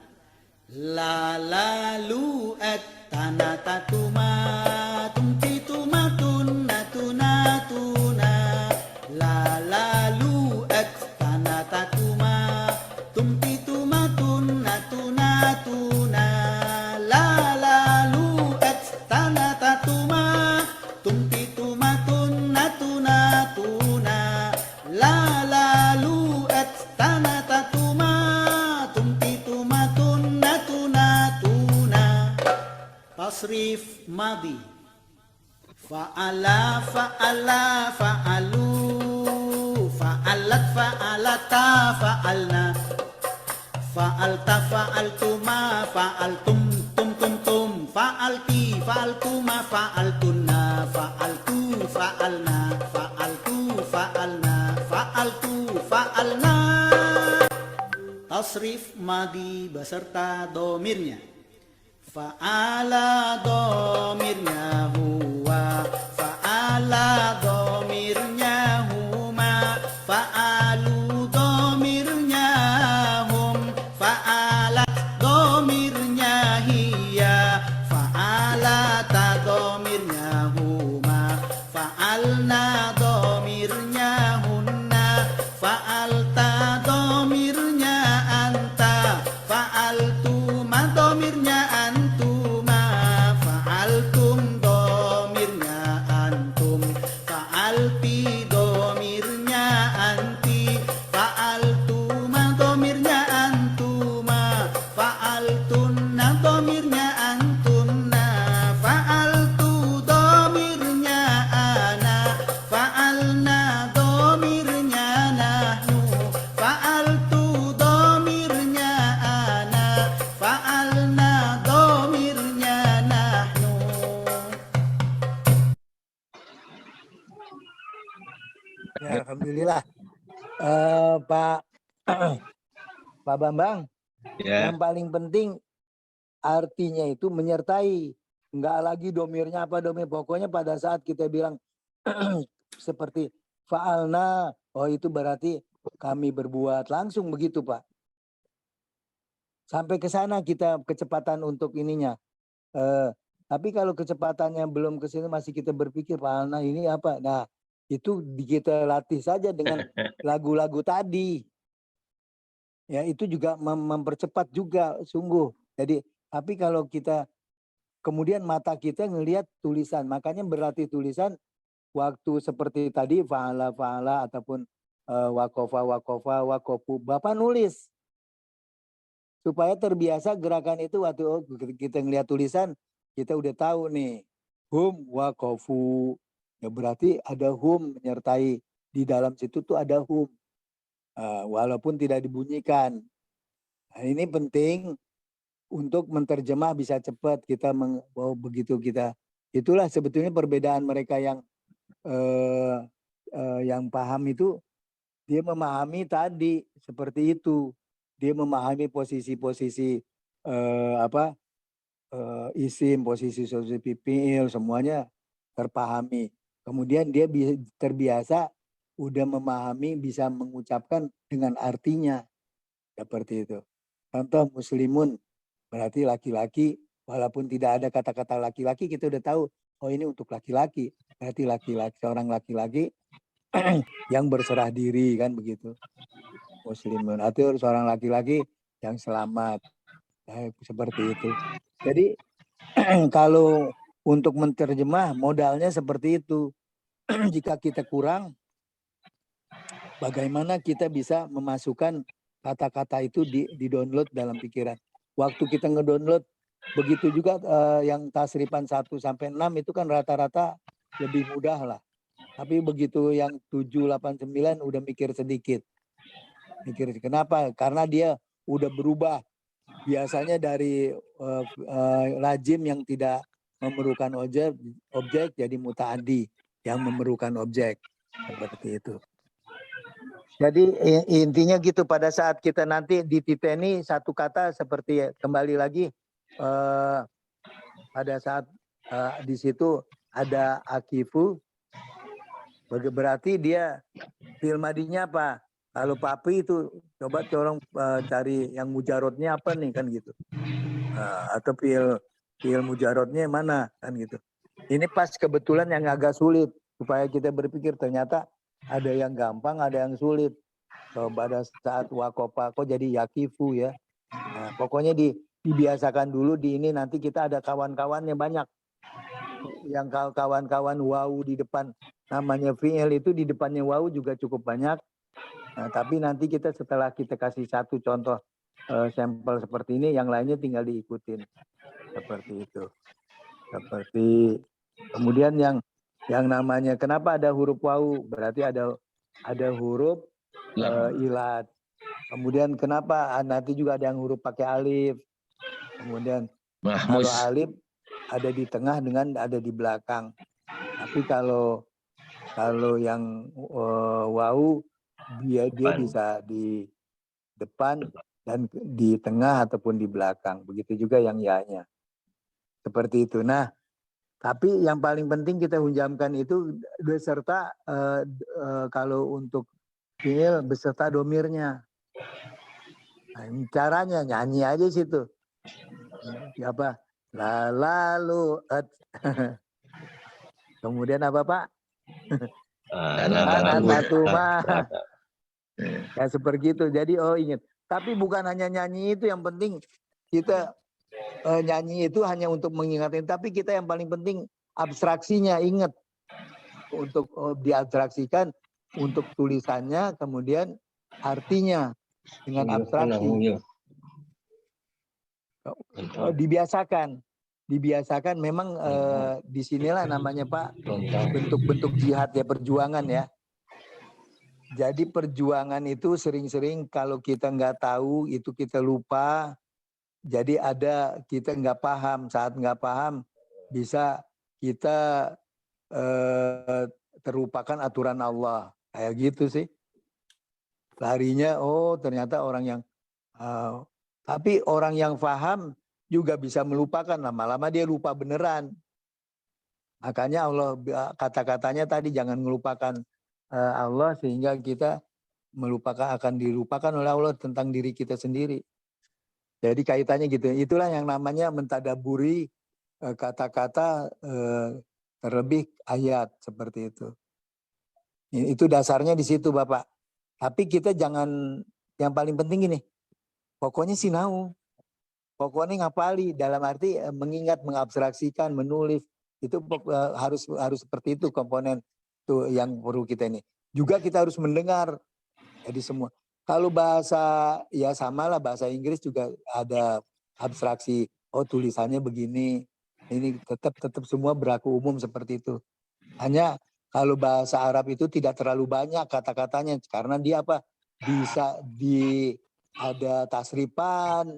la lalu at tanatatuma tuntitumatun natunatuna la lalu at tanatatuma tuntitumatun natunatuna la lalu at tanatatuma tuntitumatun natunatuna la lalu at tanatatuma tuntitumatun natunatuna. Tasrif madi fa'ala fa'ala fa'alu fa'alat fa'alata fa'alna fa'alta fa'altuma fa'altum tum tum tum fa'alti fa'altuma fa'altunna fa'altu fa'alna fa'altu fa'alna fa'altu fa'alna. Tasrif madi beserta domirnya. Fa'ala domirnya huwa, fa'ala domirnya huma, fa'alu domirnya hum, fa'alat domirnya hiya, fa'alata domirnya huma, fa'alna domirnya hunna, fa'alta domirnya anta, fa'altuma domirnya antuma, fa'altum domirnya antum, fa'alti domirnya anti, fa'altuma domirnya antuma, fa'altunna domirnya antunna, fa'altu domirnya ana, fa'alna domirnya nahnu, fa'altu domirnya ana, fa'alna domirnya nahnu. Ya, alhamdulillah. Pak Pak Bambang, Ya, yang paling penting artinya itu menyertai. Enggak lagi domirnya apa domir. Pokoknya pada saat kita bilang seperti fa'alna, oh itu berarti kami berbuat langsung begitu Pak. Sampai ke sana kita kecepatan untuk ininya. Tapi kalau kecepatannya belum ke sini masih kita berpikir, nah ini apa? Nah, itu kita latih saja dengan lagu-lagu tadi. Ya, itu juga mempercepat juga sungguh. Jadi, tapi kalau kita kemudian mata kita ngelihat tulisan, makanya berlatih tulisan waktu seperti tadi fa'ala ataupun wakofa wakofu. Bapak nulis supaya terbiasa gerakan itu waktu kita ngelihat tulisan kita udah tahu nih hum wakofu. Ya berarti ada hum menyertai di dalam situ tuh ada hum. Walaupun tidak dibunyikan. Nah, ini penting untuk menerjemah bisa cepat kita begitu kita. Itulah sebetulnya perbedaan mereka yang paham itu, dia memahami tadi seperti itu. Dia memahami posisi-posisi isim, posisi fi'il, semuanya terpahami. Kemudian dia terbiasa udah memahami, bisa mengucapkan dengan artinya. Seperti itu. Contoh muslimun, berarti laki-laki, walaupun tidak ada kata-kata laki-laki, kita udah tahu, oh ini untuk laki-laki. Berarti laki-laki, seorang laki-laki yang berserah diri, kan begitu. Muslimun, atau seorang laki-laki yang selamat. Seperti itu. Jadi kalau untuk menerjemah modalnya seperti itu. Jika kita kurang, bagaimana kita bisa memasukkan kata-kata itu di download dalam pikiran. Waktu kita ngedownload, begitu juga yang tasrifan 1 sampai 6 itu kan rata-rata lebih mudah lah. Tapi begitu yang 7, 8, 9 udah mikir sedikit. Mikir kenapa? Karena dia udah berubah. Biasanya dari lazim yang tidak memerlukan objek jadi mutaaddi yang memerlukan objek. Seperti itu. Jadi intinya gitu, pada saat kita nanti dititeni satu kata seperti kembali lagi pada saat di situ ada akifu, berarti dia fi'il madinya apa? Kalau papi itu coba tolong cari yang mujarotnya apa nih kan gitu. Atau fi'il mujarotnya mana kan gitu. Ini pas kebetulan yang agak sulit supaya kita berpikir ternyata ada yang gampang, ada yang sulit. Pada saat wakopa kok jadi yakifu ya. Nah, pokoknya dibiasakan dulu di ini, nanti kita ada kawan-kawannya banyak. Yang kawan-kawan wawu di depan namanya fi'il itu di depannya wawu juga cukup banyak. Nah, tapi nanti kita setelah kita kasih satu contoh sampel seperti ini, yang lainnya tinggal diikutin. Seperti itu. Seperti kemudian yang namanya kenapa ada huruf wawu, berarti ada huruf ilat. Kemudian kenapa nanti juga ada yang huruf pakai alif. Kemudian kalau alif ada di tengah dengan ada di belakang. Tapi kalau yang wawu dia bisa di depan dan di tengah ataupun di belakang. Begitu juga yang ya-nya. Seperti itu. Nah, tapi yang paling penting kita hunjamkan itu beserta kalau untuk fi'il beserta domirnya. Nah, caranya nyanyi aja situ. Apa? Lalu kemudian apa Pak? Ya seperti itu. Jadi ingat. Tapi bukan hanya nyanyi itu yang penting. Kita nyanyi itu hanya untuk mengingatkan, tapi kita yang paling penting abstraksinya, ingat untuk diabstraksikan untuk tulisannya, kemudian artinya dengan abstraksi. Dibiasakan memang disinilah namanya Pak bentuk-bentuk jihad ya, perjuangan ya. Jadi perjuangan itu sering-sering kalau kita nggak tahu itu kita lupa. Jadi kita nggak paham, saat nggak paham bisa kita terlupakan aturan Allah. Kayak gitu sih. Larinya, ternyata orang yang, tapi orang yang paham juga bisa melupakan, lama-lama dia lupa beneran. Makanya Allah kata-katanya tadi jangan melupakan Allah sehingga kita akan dilupakan oleh Allah tentang diri kita sendiri. Jadi kaitannya gitu. Itulah yang namanya mentadaburi kata-kata terlebih ayat seperti itu. Itu dasarnya di situ Bapak. Tapi kita jangan, yang paling penting ini, pokoknya sinau. Pokoknya ngapali, dalam arti mengingat, mengabstraksikan, menulis. Itu harus seperti itu komponen itu yang perlu kita ini. Juga kita harus mendengar. Jadi semua. Kalau bahasa, ya samalah bahasa Inggris juga ada abstraksi. Oh tulisannya begini. Ini tetap semua berlaku umum seperti itu. Hanya kalau bahasa Arab itu tidak terlalu banyak kata-katanya. Karena dia apa? Bisa ada tasrifan.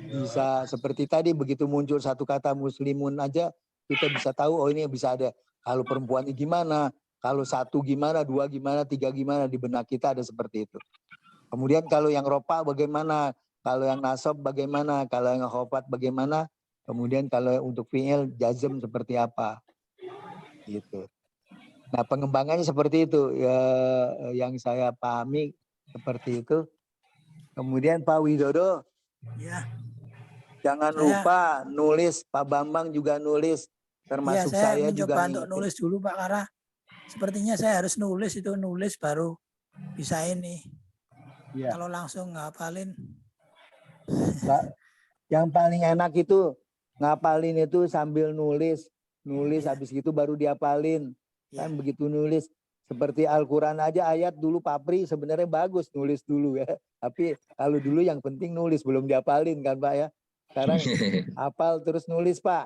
Bisa seperti tadi begitu muncul satu kata muslimun aja. Kita bisa tahu oh ini bisa ada. Kalau perempuannya gimana. Kalau satu gimana, dua gimana, tiga gimana. Di benak kita ada seperti itu. Kemudian kalau yang ropa bagaimana, kalau yang nasab bagaimana, kalau yang khofat bagaimana, kemudian kalau untuk fi'il jazm seperti apa, gitu. Nah pengembangannya seperti itu, ya, yang saya pahami seperti itu. Kemudian Pak Widodo, Ya. jangan lupa nulis, Pak Bambang juga nulis, termasuk saya juga. Mencoba untuk nulis dulu Pak, karena sepertinya saya harus nulis baru bisa ini. Ya. Kalau langsung ngapalin. Yang paling enak itu ngapalin itu sambil nulis habis itu baru diapalin. Kan begitu nulis seperti Al-Qur'an aja ayat dulu Pak Pri sebenarnya bagus nulis dulu ya. Tapi kalau dulu yang penting nulis belum diapalin kan Pak ya. Sekarang hafal terus nulis Pak.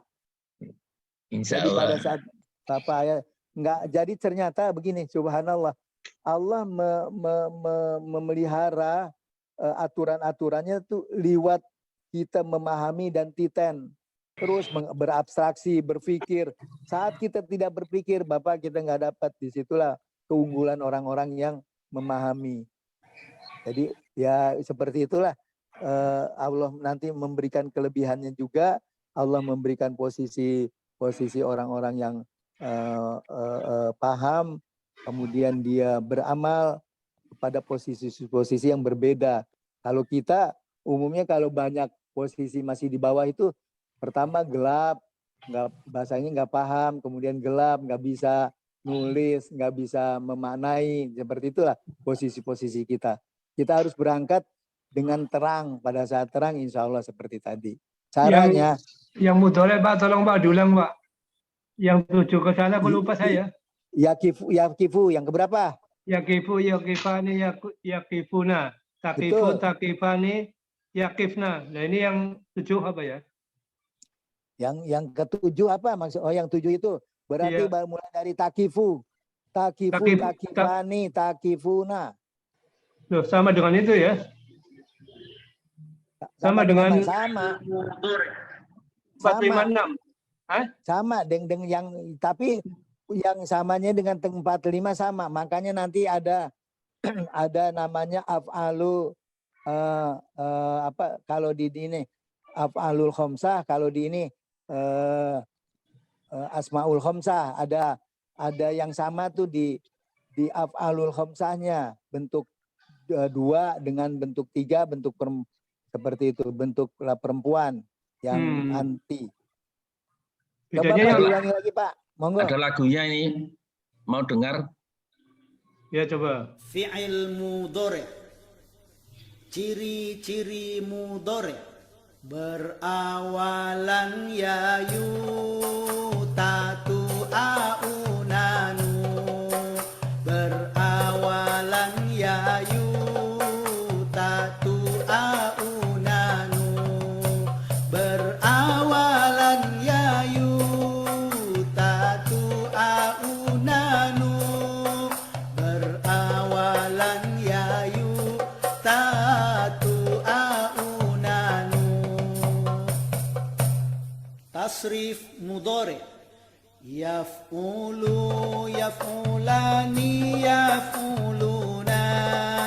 Insya Jadi Allah. pada saat Bapak ya enggak, jadi ternyata begini, subhanallah. Allah memelihara aturan-aturannya tuh lewat kita memahami dan titen. Terus berabstraksi, berpikir. Saat kita tidak berpikir, Bapak kita nggak dapat. Disitulah keunggulan orang-orang yang memahami. Jadi ya seperti itulah. Allah nanti memberikan kelebihannya juga. Allah memberikan posisi orang-orang yang paham. Kemudian dia beramal pada posisi-posisi yang berbeda. Kalau kita umumnya kalau banyak posisi masih di bawah itu, pertama gelap, bahasanya nggak paham, kemudian gelap, nggak bisa nulis, nggak bisa memaknai, seperti itulah posisi-posisi kita. Kita harus berangkat dengan terang, pada saat terang insya Allah seperti tadi. Caranya. Yang mudhari Pak, tolong Pak diulang Pak. Yang 7 ke sana aku lupa saya. Yakifu yang keberapa? Yakifu, yakifani, yakifuna. Takifu, takifani, yakifna. Nah ini yang 7 apa ya? Yang ke-7 apa maksud? Oh yang 7 itu berarti mulai dari takifu, takifani, takifuna. Loh, sama dengan itu ya? Sama dengan sama. 456. Hah? Sama dengan yang tapi yang samanya dengan 45 sama. Makanya nanti ada namanya af'alu apa kalau di ini af'alul khamsah, kalau di ini asmaul khamsah, ada yang sama tuh di af'alul khamsahnya, bentuk 2 dengan bentuk 3, bentuk seperti itu, bentuk perempuan yang anti. Coba ulangi lagi Pak, monggo. Ada lagunya ini, mau dengar? Ya coba. Fi'il mudhari. Ciri-ciri mudhari. Berawalan ya yu tatu aunanu. Berawalan ya yu tatu aunanu. Berawalan ya yu tatu aunanu. Berawalan ya yu tatu aunanu. Tasrif mudhari. Yaf'ulu yaf'ulani yaf'uluna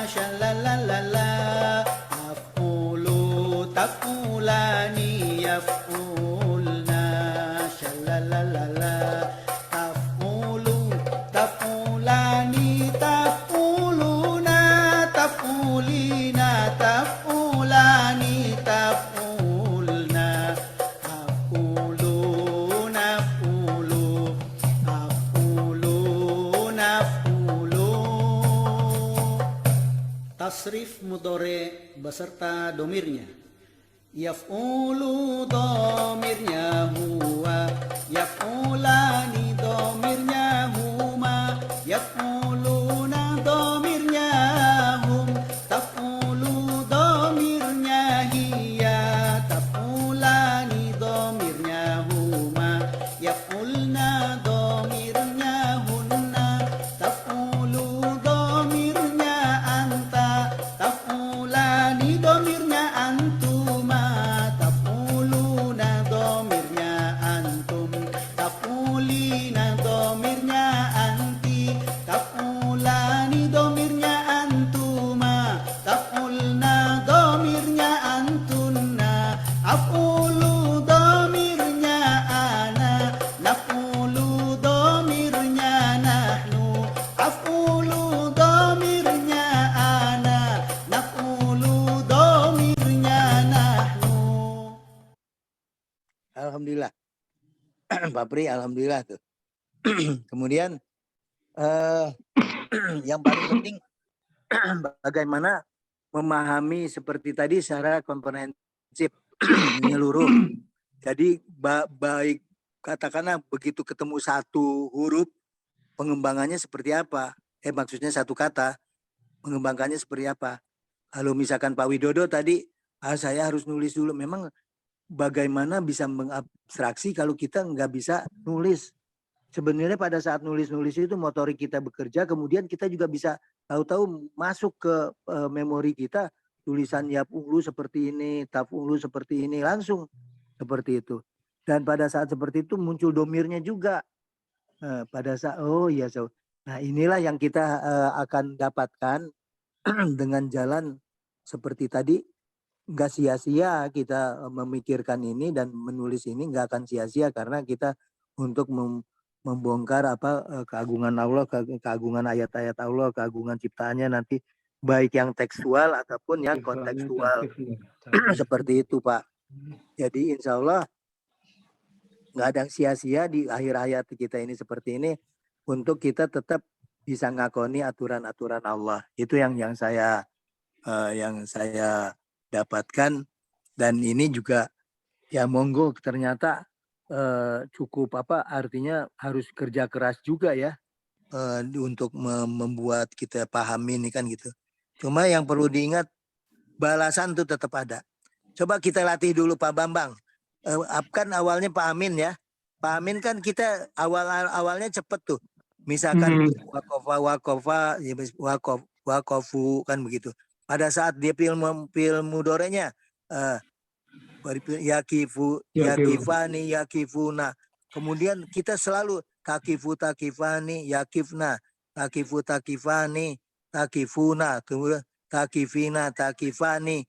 shalalalala. Yaf'ulu taf'ulani yaf'ulna shalalalala. Taf'ulu taf'ulani taf'uluna taf'ulina taf'ulani taf'ulna. Af'ulu tasrif mudhari beserta domirnya. Yaf'ulu domirnya huwa, yaf'ulani domirnya huma, yaf'uluna domirnya hum, taf'ulu domirnya hiya, taf'ulani domirnya huma, yaf'ulna domirnya hunna, taf'ulu domirnya anta, taf'ulani domirnya antuma, taf'uluna domirnya antum, taf'ulina domirnya anti, taf'ulani domirnya antuma, taf'ulna domirnya antunna, af'ulu domirnya ana, naf'ulu domirnya nahnu, af'ulu domirnya ana, naf'ulu domirnya nahnu. Alhamdulillah. Pak Pri, alhamdulillah tuh. Kemudian yang paling penting bagaimana memahami seperti tadi secara komprehensif menyeluruh. Jadi baik katakanlah begitu ketemu satu huruf pengembangannya seperti apa? Maksudnya satu kata mengembangkannya seperti apa? Kalau misalkan Pak Widodo tadi, saya harus nulis dulu. Memang bagaimana bisa mengabstraksi kalau kita nggak bisa nulis? Sebenarnya pada saat nulis-nulis itu motorik kita bekerja, kemudian kita juga bisa tahu-tahu masuk ke memori kita tulisan yap'ulu seperti ini, taf'ulu seperti ini, langsung seperti itu. Dan pada saat seperti itu muncul domirnya juga. Pada saat, oh iya, nah inilah yang kita akan dapatkan dengan jalan seperti tadi. Nggak sia-sia kita memikirkan ini dan menulis ini, nggak akan sia-sia karena kita untuk membongkar keagungan Allah, keagungan ayat-ayat Allah, keagungan ciptaannya nanti baik yang tekstual ataupun yang kontekstual. Seperti itu Pak. Jadi insya Allah nggak ada sia-sia di akhir hayat kita ini seperti ini untuk kita tetap bisa ngakoni aturan-aturan Allah. Itu yang saya dapatkan, dan ini juga ya monggo ternyata cukup artinya harus kerja keras juga ya untuk membuat kita pahami ini kan gitu. Cuma yang perlu diingat balasan tuh tetap ada. Coba kita latih dulu Pak Bambang. Kan awalnya Pak Amin ya. Pak Amin kan kita awalnya cepet tuh. Misalkan wakofu kan begitu. Pada saat dia pil mudorenya yakifu, yakifani, yakifuna. Kemudian kita selalu takifu, takifani, yakifna, takifu, takifani, takifuna. Kemudian takifina, takifani,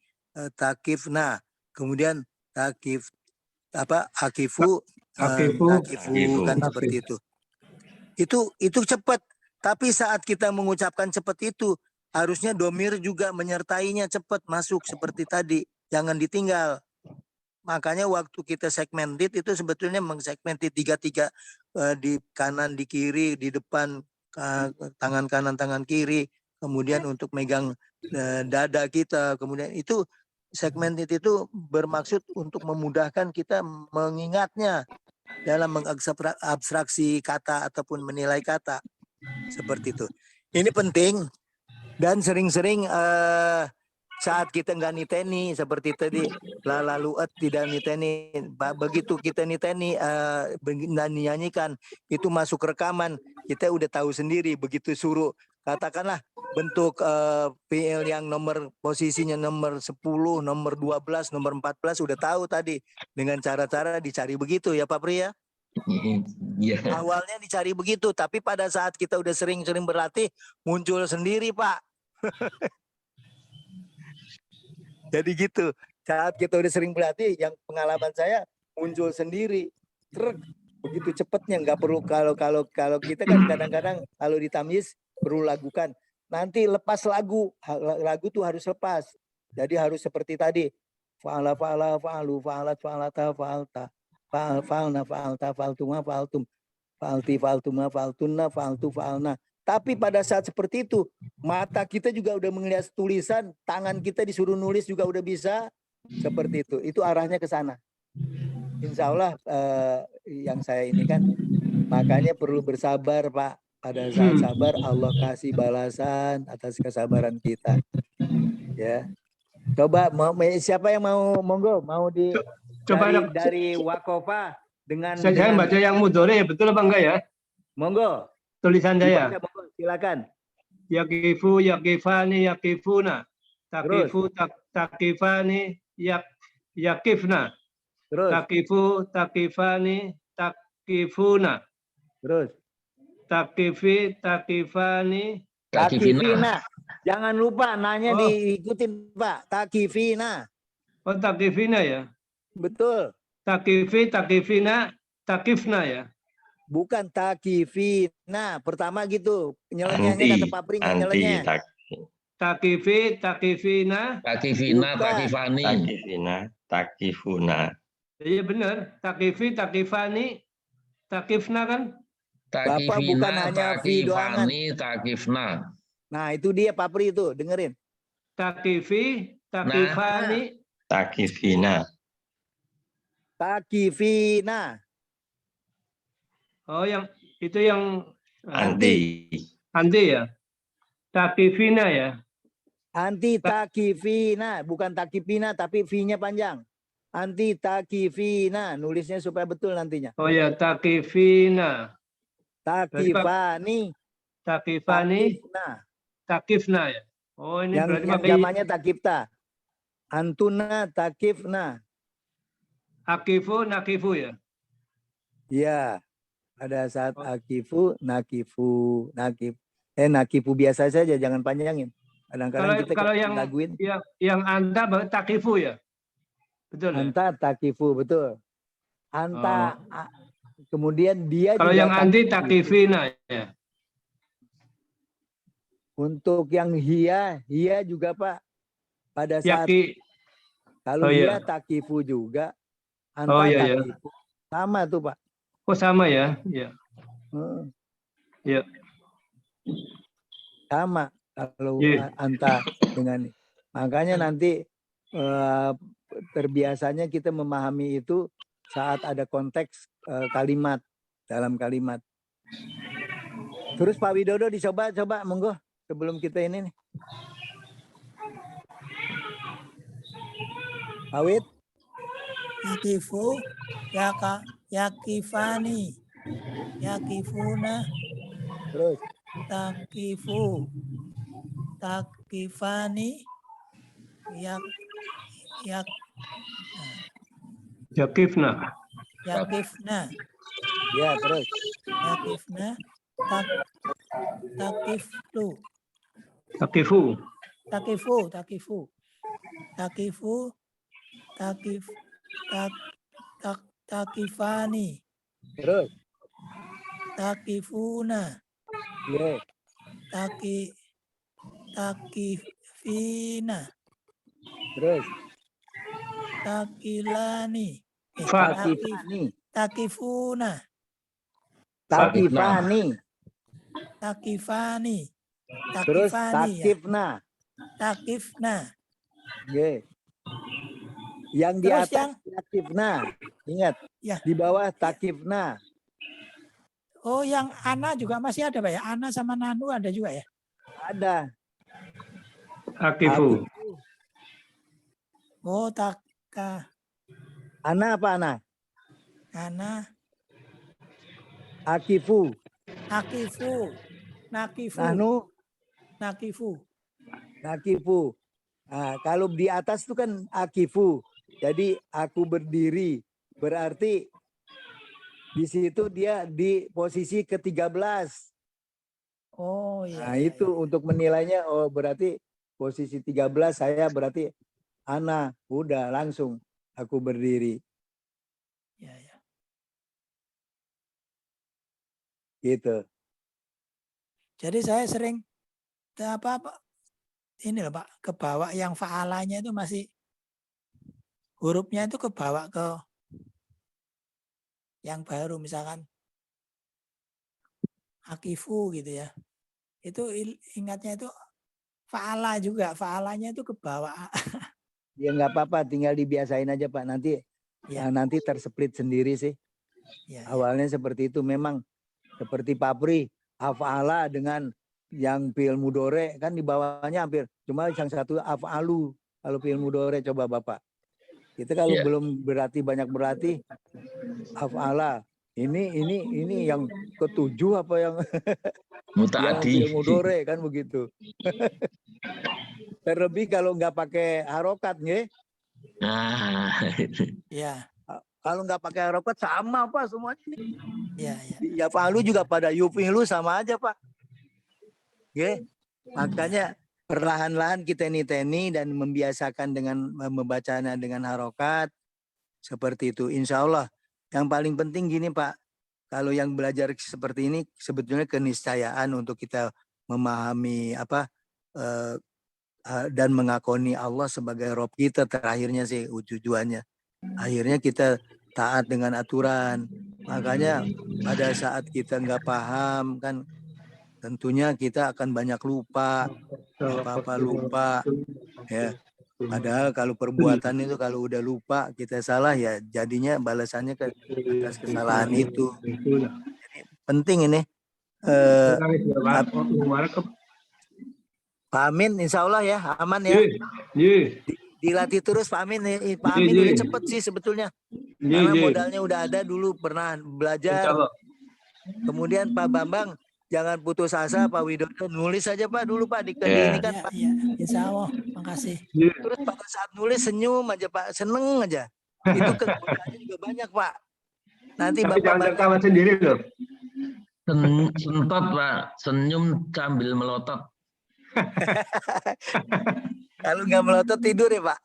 takifna. Kemudian akifu, takifu kan seperti itu. Itu cepat. Tapi saat kita mengucapkan cepat itu harusnya domir juga menyertainya cepat masuk seperti tadi. Jangan ditinggal. Makanya waktu kita segmented itu sebetulnya mengsegmented tiga di kanan, di kiri, di depan, tangan kanan, tangan kiri. Kemudian untuk megang dada kita. Kemudian itu segmented itu bermaksud untuk memudahkan kita mengingatnya dalam mengabstraksi kata ataupun menilai kata. Seperti itu. Ini penting. Dan sering-sering saat kita nggak niteni seperti tadi lalu tidak niteni, begitu kita niteni dan nyanyikan itu masuk rekaman, kita udah tahu sendiri. Begitu suruh katakanlah bentuk PL yang nomor posisinya nomor 10, nomor 12, nomor 14 udah tahu tadi dengan cara-cara dicari begitu ya Pak Pri ya. Yeah. Awalnya dicari begitu, tapi pada saat kita udah sering-sering berlatih muncul sendiri Pak. Jadi gitu. Saat kita udah sering berlatih, yang pengalaman saya muncul sendiri. Begitu cepatnya, nggak perlu kalau kita kan kadang-kadang kalau ditamyiz perlu lagukan. Nanti lepas lagu tuh harus lepas. Jadi harus seperti tadi. Fa'ala fa'ala fa'alu fa'alat fa'alata fa'alta. Fa'alna fa'alta fa'altuma fa'altum. Fa'alti fa'altuma fa'altunna fa'altu fa'alna. Tapi pada saat seperti itu, mata kita juga udah melihat tulisan, tangan kita disuruh nulis juga udah bisa, seperti itu. Itu arahnya ke sana. Insya Allah yang saya ini kan, makanya perlu bersabar Pak. Pada saat sabar, Allah kasih balasan atas kesabaran kita. Ya, coba siapa yang mau, monggo, mau Coba dari Wakofa dengan saya baca yang mudhari, betul apa enggak ya? monggo. Tulisan saya. Dibaca, monggo, silakan. Yakifu, yakifani, yakifuna. Takifu, takifani, yakifna. Terus, Takifu, takifani, takifuna. terus. Takifi, takifani. Takifina. Jangan lupa nanya diikutin Pak. Takifina. Oh, takifina ya? Betul. Takifi, takifina, takifna ya? Bukan takifina. Pertama gitu. Nyelenehnya kata Pak Pring. Nyeleneh. Takifi, takifina. Takifina, Bukan. takifani. Takifina, takifuna. Iya benar. Takifi, takifani, takifna kan? Bapak bukan Takifina, hanya fi doangan. takifani, takifna. Nah itu dia Pak Pri itu. Dengerin. Takifi, takifani. Takifina. Takifina. Oh, yang itu yang Anti. anti ya? Takifina ya? Anti takifina. Bukan takifina tapi fi-nya panjang. Anti takifina. Nulisnya supaya betul nantinya. Oh ya, takifina. Takifani. Takifani, Takifna. takifna ya? Oh, ini Yang berarti pakai zamannya takifta. Antuna takifna. akifu, nakifu ya? Iya. Pada saat akifu, nakifu, nakifu biasa saja, jangan panjangin. Kadang-kadang kita Kalau yang laguin. yang anta berarti takifu ya? Betul ya? Anta takifu, betul. Anta, kemudian dia Kalau juga yang anti takifina ya? Untuk yang hiya juga Pak. Pada saat kalau iya. hiya takifu juga, Oh anta iya, takifu. Sama tuh Pak. Oh sama ya? Ya. Ya. Sama kalau Iya. anta dengan makanya nanti terbiasanya kita memahami itu saat ada konteks kalimat dalam kalimat. Terus Pak Widodo dicoba monggo sebelum kita ini nih. Pak Wid. Yakifu, yakifani, yakifuna, Terus. takifu, takifani, Yakifna. yakifna, Ya, terus. yakifna, takiflu, Takifu. takifu, takifani, Terus. takifuna, Ya. takifina, Terus. takilani, Takifani. takifuna, Takifani. takifani, Terus takifani, ya. takifna. Takifna. Ya. Yang di Terus atas takifna. Ingat. Ya. Di bawah takifna. Oh, yang ana juga masih ada Pak ya? Ana sama nanu ada juga ya? Ada. Akifu. Oh, taka. Ana apa ana? Ana. Akifu. Akifu. Nakifu. Nahnu. Nakifu. Nakifu. Nah, kalau di atas itu kan akifu. Jadi aku berdiri. Berarti di situ dia di posisi ke-13. Oh iya. Nah, itu untuk menilainya, oh berarti posisi 13 saya berarti ana, udah langsung aku berdiri. Ya, ya. Gitu. Jadi saya sering ini loh Pak, kebawa yang fa'alanya itu masih hurufnya itu kebawa ke yang baru, misalkan akifu gitu ya. itu ingatnya itu fa'ala juga, fa'alanya itu ke bawah. Ya nggak apa-apa, tinggal dibiasain aja Pak. Nanti Ya. nanti tersplit sendiri sih. Ya, Awalnya seperti itu, memang seperti Papri, af'ala dengan yang fi'il mudhari kan di bawahnya hampir, cuma yang satu af'alu. Kalau fi'il mudhari coba Bapak. Kita kalau Iya. belum berarti af'ala. Ini yang ketujuh apa yang yang Mutaaddi. fi'il mudhari kan begitu. Terlebih kalau nggak pakai harokat, nggih. Nah, ya, Kalau nggak pakai harokat sama Pak semuanya. ya, ya. Ya Palu juga pada yufilu sama aja Pak. Oke. Makanya perlahan-lahan kita niteni dan membiasakan dengan membacanya dengan harokat. Seperti itu. Insya Allah. Yang paling penting gini Pak. Kalau yang belajar seperti ini sebetulnya keniscayaan untuk kita memahami dan mengakoni Allah sebagai Rob kita terakhirnya sih tujuannya. Akhirnya kita taat dengan aturan. Makanya pada saat kita nggak paham kan tentunya kita akan banyak lupa, apa-apa lupa. Ya. Padahal kalau perbuatan itu kalau udah lupa kita salah ya jadinya balasannya ke atas kesalahan itu. Jadi, penting ini. Pak Amin insya Allah ya aman ya. Dilatih terus Pak Amin. Pak Amin udah cepet sih sebetulnya. Karena modalnya udah ada dulu pernah belajar. Kemudian Pak Bambang jangan putus asa, Pak Widodo nulis aja Pak dulu Pak di ini kan Ya, Pak. ya. Insya Allah, makasih. Terus pada saat nulis senyum aja Pak, seneng aja. Itu kegunaannya juga banyak Pak. Nanti Tapi Bapak jangan tertawa sendiri loh. sentot Pak, senyum sambil melotot. kalau nggak melotot tidur ya Pak.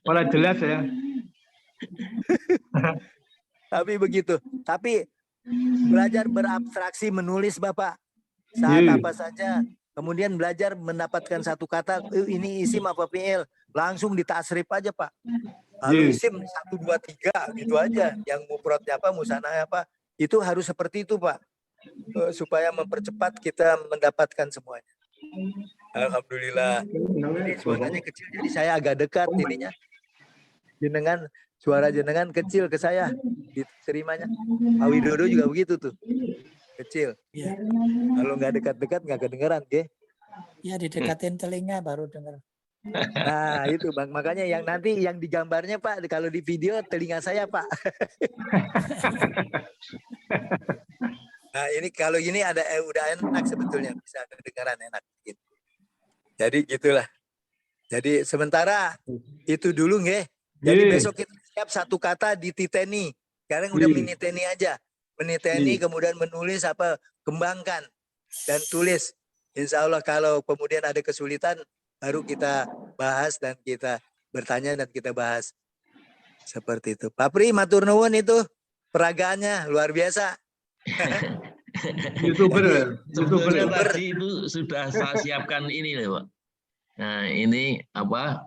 Malah jelas ya. Tapi begitu. Tapi belajar berabstraksi menulis Bapak. Saat apa saja. Kemudian belajar mendapatkan satu kata, ini isim apa fi'il. Langsung ditasrif aja Pak. Lalu isim 1, 2, 3 gitu aja. Yang mufradnya apa, musanah apa. Itu harus seperti itu Pak. Supaya mempercepat kita mendapatkan semuanya. Alhamdulillah. Ini suaranya kecil jadi saya agak dekat ininya. Suara jenengan kecil ke saya diterimanya. Pak Widodo juga begitu tuh. Kecil. Ya, Kalau nggak dekat-dekat nggak kedengeran, ke? ya didekatin telinga baru dengar. Nah itu Bang, makanya yang nanti yang digambarnya Pak, kalau di video telinga saya Pak. Nah ini kalau gini ada udah enak sebetulnya, bisa kedengaran enak. Gitu. Jadi gitulah. Jadi sementara itu dulu nggih. Jadi besok kita siap satu kata dititeni. Sekarang udah meniteni aja. Meniteni kemudian menulis apa, kembangkan dan tulis. Insya Allah kalau kemudian ada kesulitan baru kita bahas dan kita bertanya dan kita bahas. Seperti itu. Pak Pri, matur nuwun itu peragaannya luar biasa. YouTuber. Sebetulnya tadi itu sudah saya siapkan ini loh Pak. Nah ini apa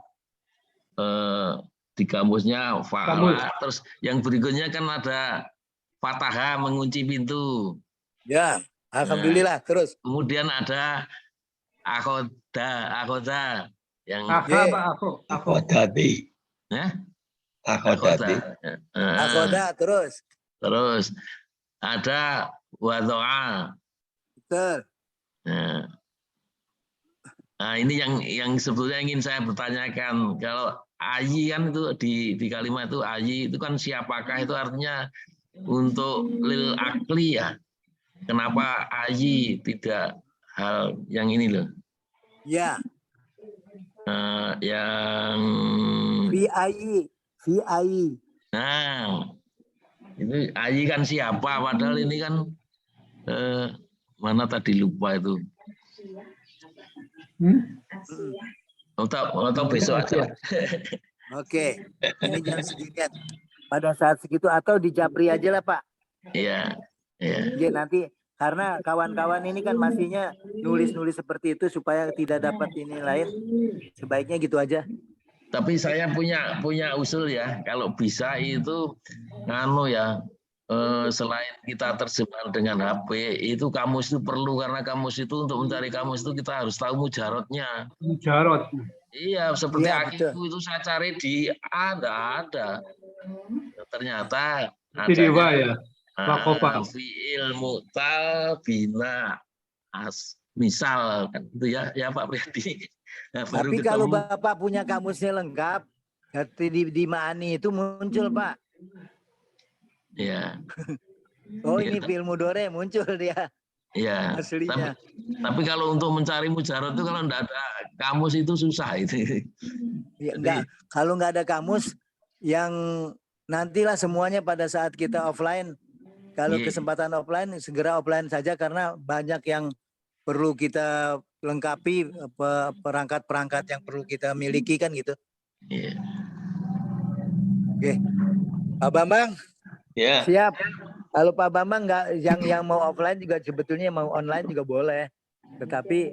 di kamusnya fa'ala, terus yang berikutnya kan ada fataha mengunci pintu. Ya, alhamdulillah. Terus Kemudian ada akhoda yang Akhodati. ya? Akhodati. akhoda terus. Terus ada wadho'a. Betul. Nah, ini yang sebetulnya ingin saya bertanyakan. Kalau ayi kan itu di kalimat itu ayi itu kan siapakah, itu artinya untuk lil akli ya. Kenapa ayi tidak hal yang ini loh? Ya. Yang VI. nah itu ayi kan siapa? Padahal ini kan mana tadi lupa itu. Atau besok aja. Oke. Ini jangan sedikit. Pada saat segitu atau di Japri aja lah Pak. Iya. Ya, nanti karena kawan-kawan ini kan masihnya nulis-nulis seperti itu supaya tidak dapat ini lain. Sebaiknya gitu aja. Tapi saya punya usul ya, kalau bisa itu nganu ya, selain kita terjemah dengan HP, itu kamus itu perlu, karena kamus itu untuk mencari kamus itu kita harus tahu mujarotnya. Mujarot. Iya, seperti Iya, akiku itu saya cari di ada. Ternyata Tidiwa ya. adanya Wakofa. fiil mu'tal bina misal kan itu ya Pak Priyadi. Nah, baru Tapi kalau ketemu. Bapak punya kamusnya lengkap, di Ma'ani itu muncul, Pak. Ya. Oh, Iya. ini fiil mudhari muncul dia Iya. aslinya. Tapi kalau untuk mencari mujarot itu kalau enggak ada kamus itu susah itu. Ya, enggak, kalau nggak ada kamus yang nantilah semuanya pada saat kita offline. Kalau Iya. kesempatan offline segera offline saja karena banyak yang perlu kita lengkapi, perangkat-perangkat yang perlu kita miliki kan gitu. Iya. Oke, Pak Bambang Ya, siap. Kalau Pak Bambang nggak yang mau offline juga sebetulnya mau online juga boleh. Tetapi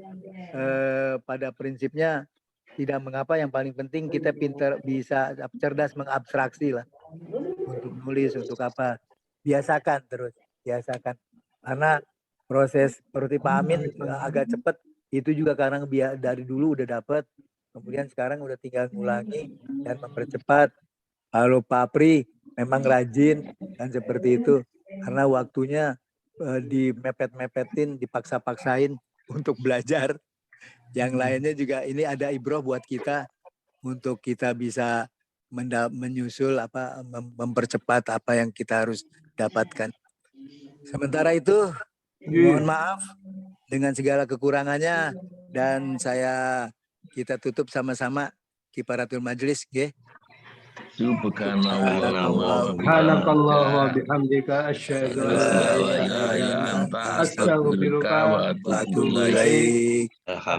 pada prinsipnya tidak mengapa, yang paling penting kita pintar, bisa cerdas mengabstraksi lah. Untuk nulis, untuk apa. Biasakan terus, biasakan. Karena proses seperti Pak Amin agak cepat, itu juga karena dari dulu udah dapat. Kemudian sekarang udah tinggal ngulangi dan mempercepat. Kalau Pak Pri memang rajin dan seperti itu. Karena waktunya dimepet-mepetin, dipaksa-paksain untuk belajar. Yang lainnya juga ini ada ibroh buat kita untuk kita bisa menyusul mempercepat apa yang kita harus dapatkan. Sementara itu mohon maaf dengan segala kekurangannya, dan kita tutup sama-sama kifaratul majlis, nggih. Subhanallah. Subhanakallah wa bihamdika asyhadu an la ilaha illa anta astaghfiruka wa atubu ilaik. Baik.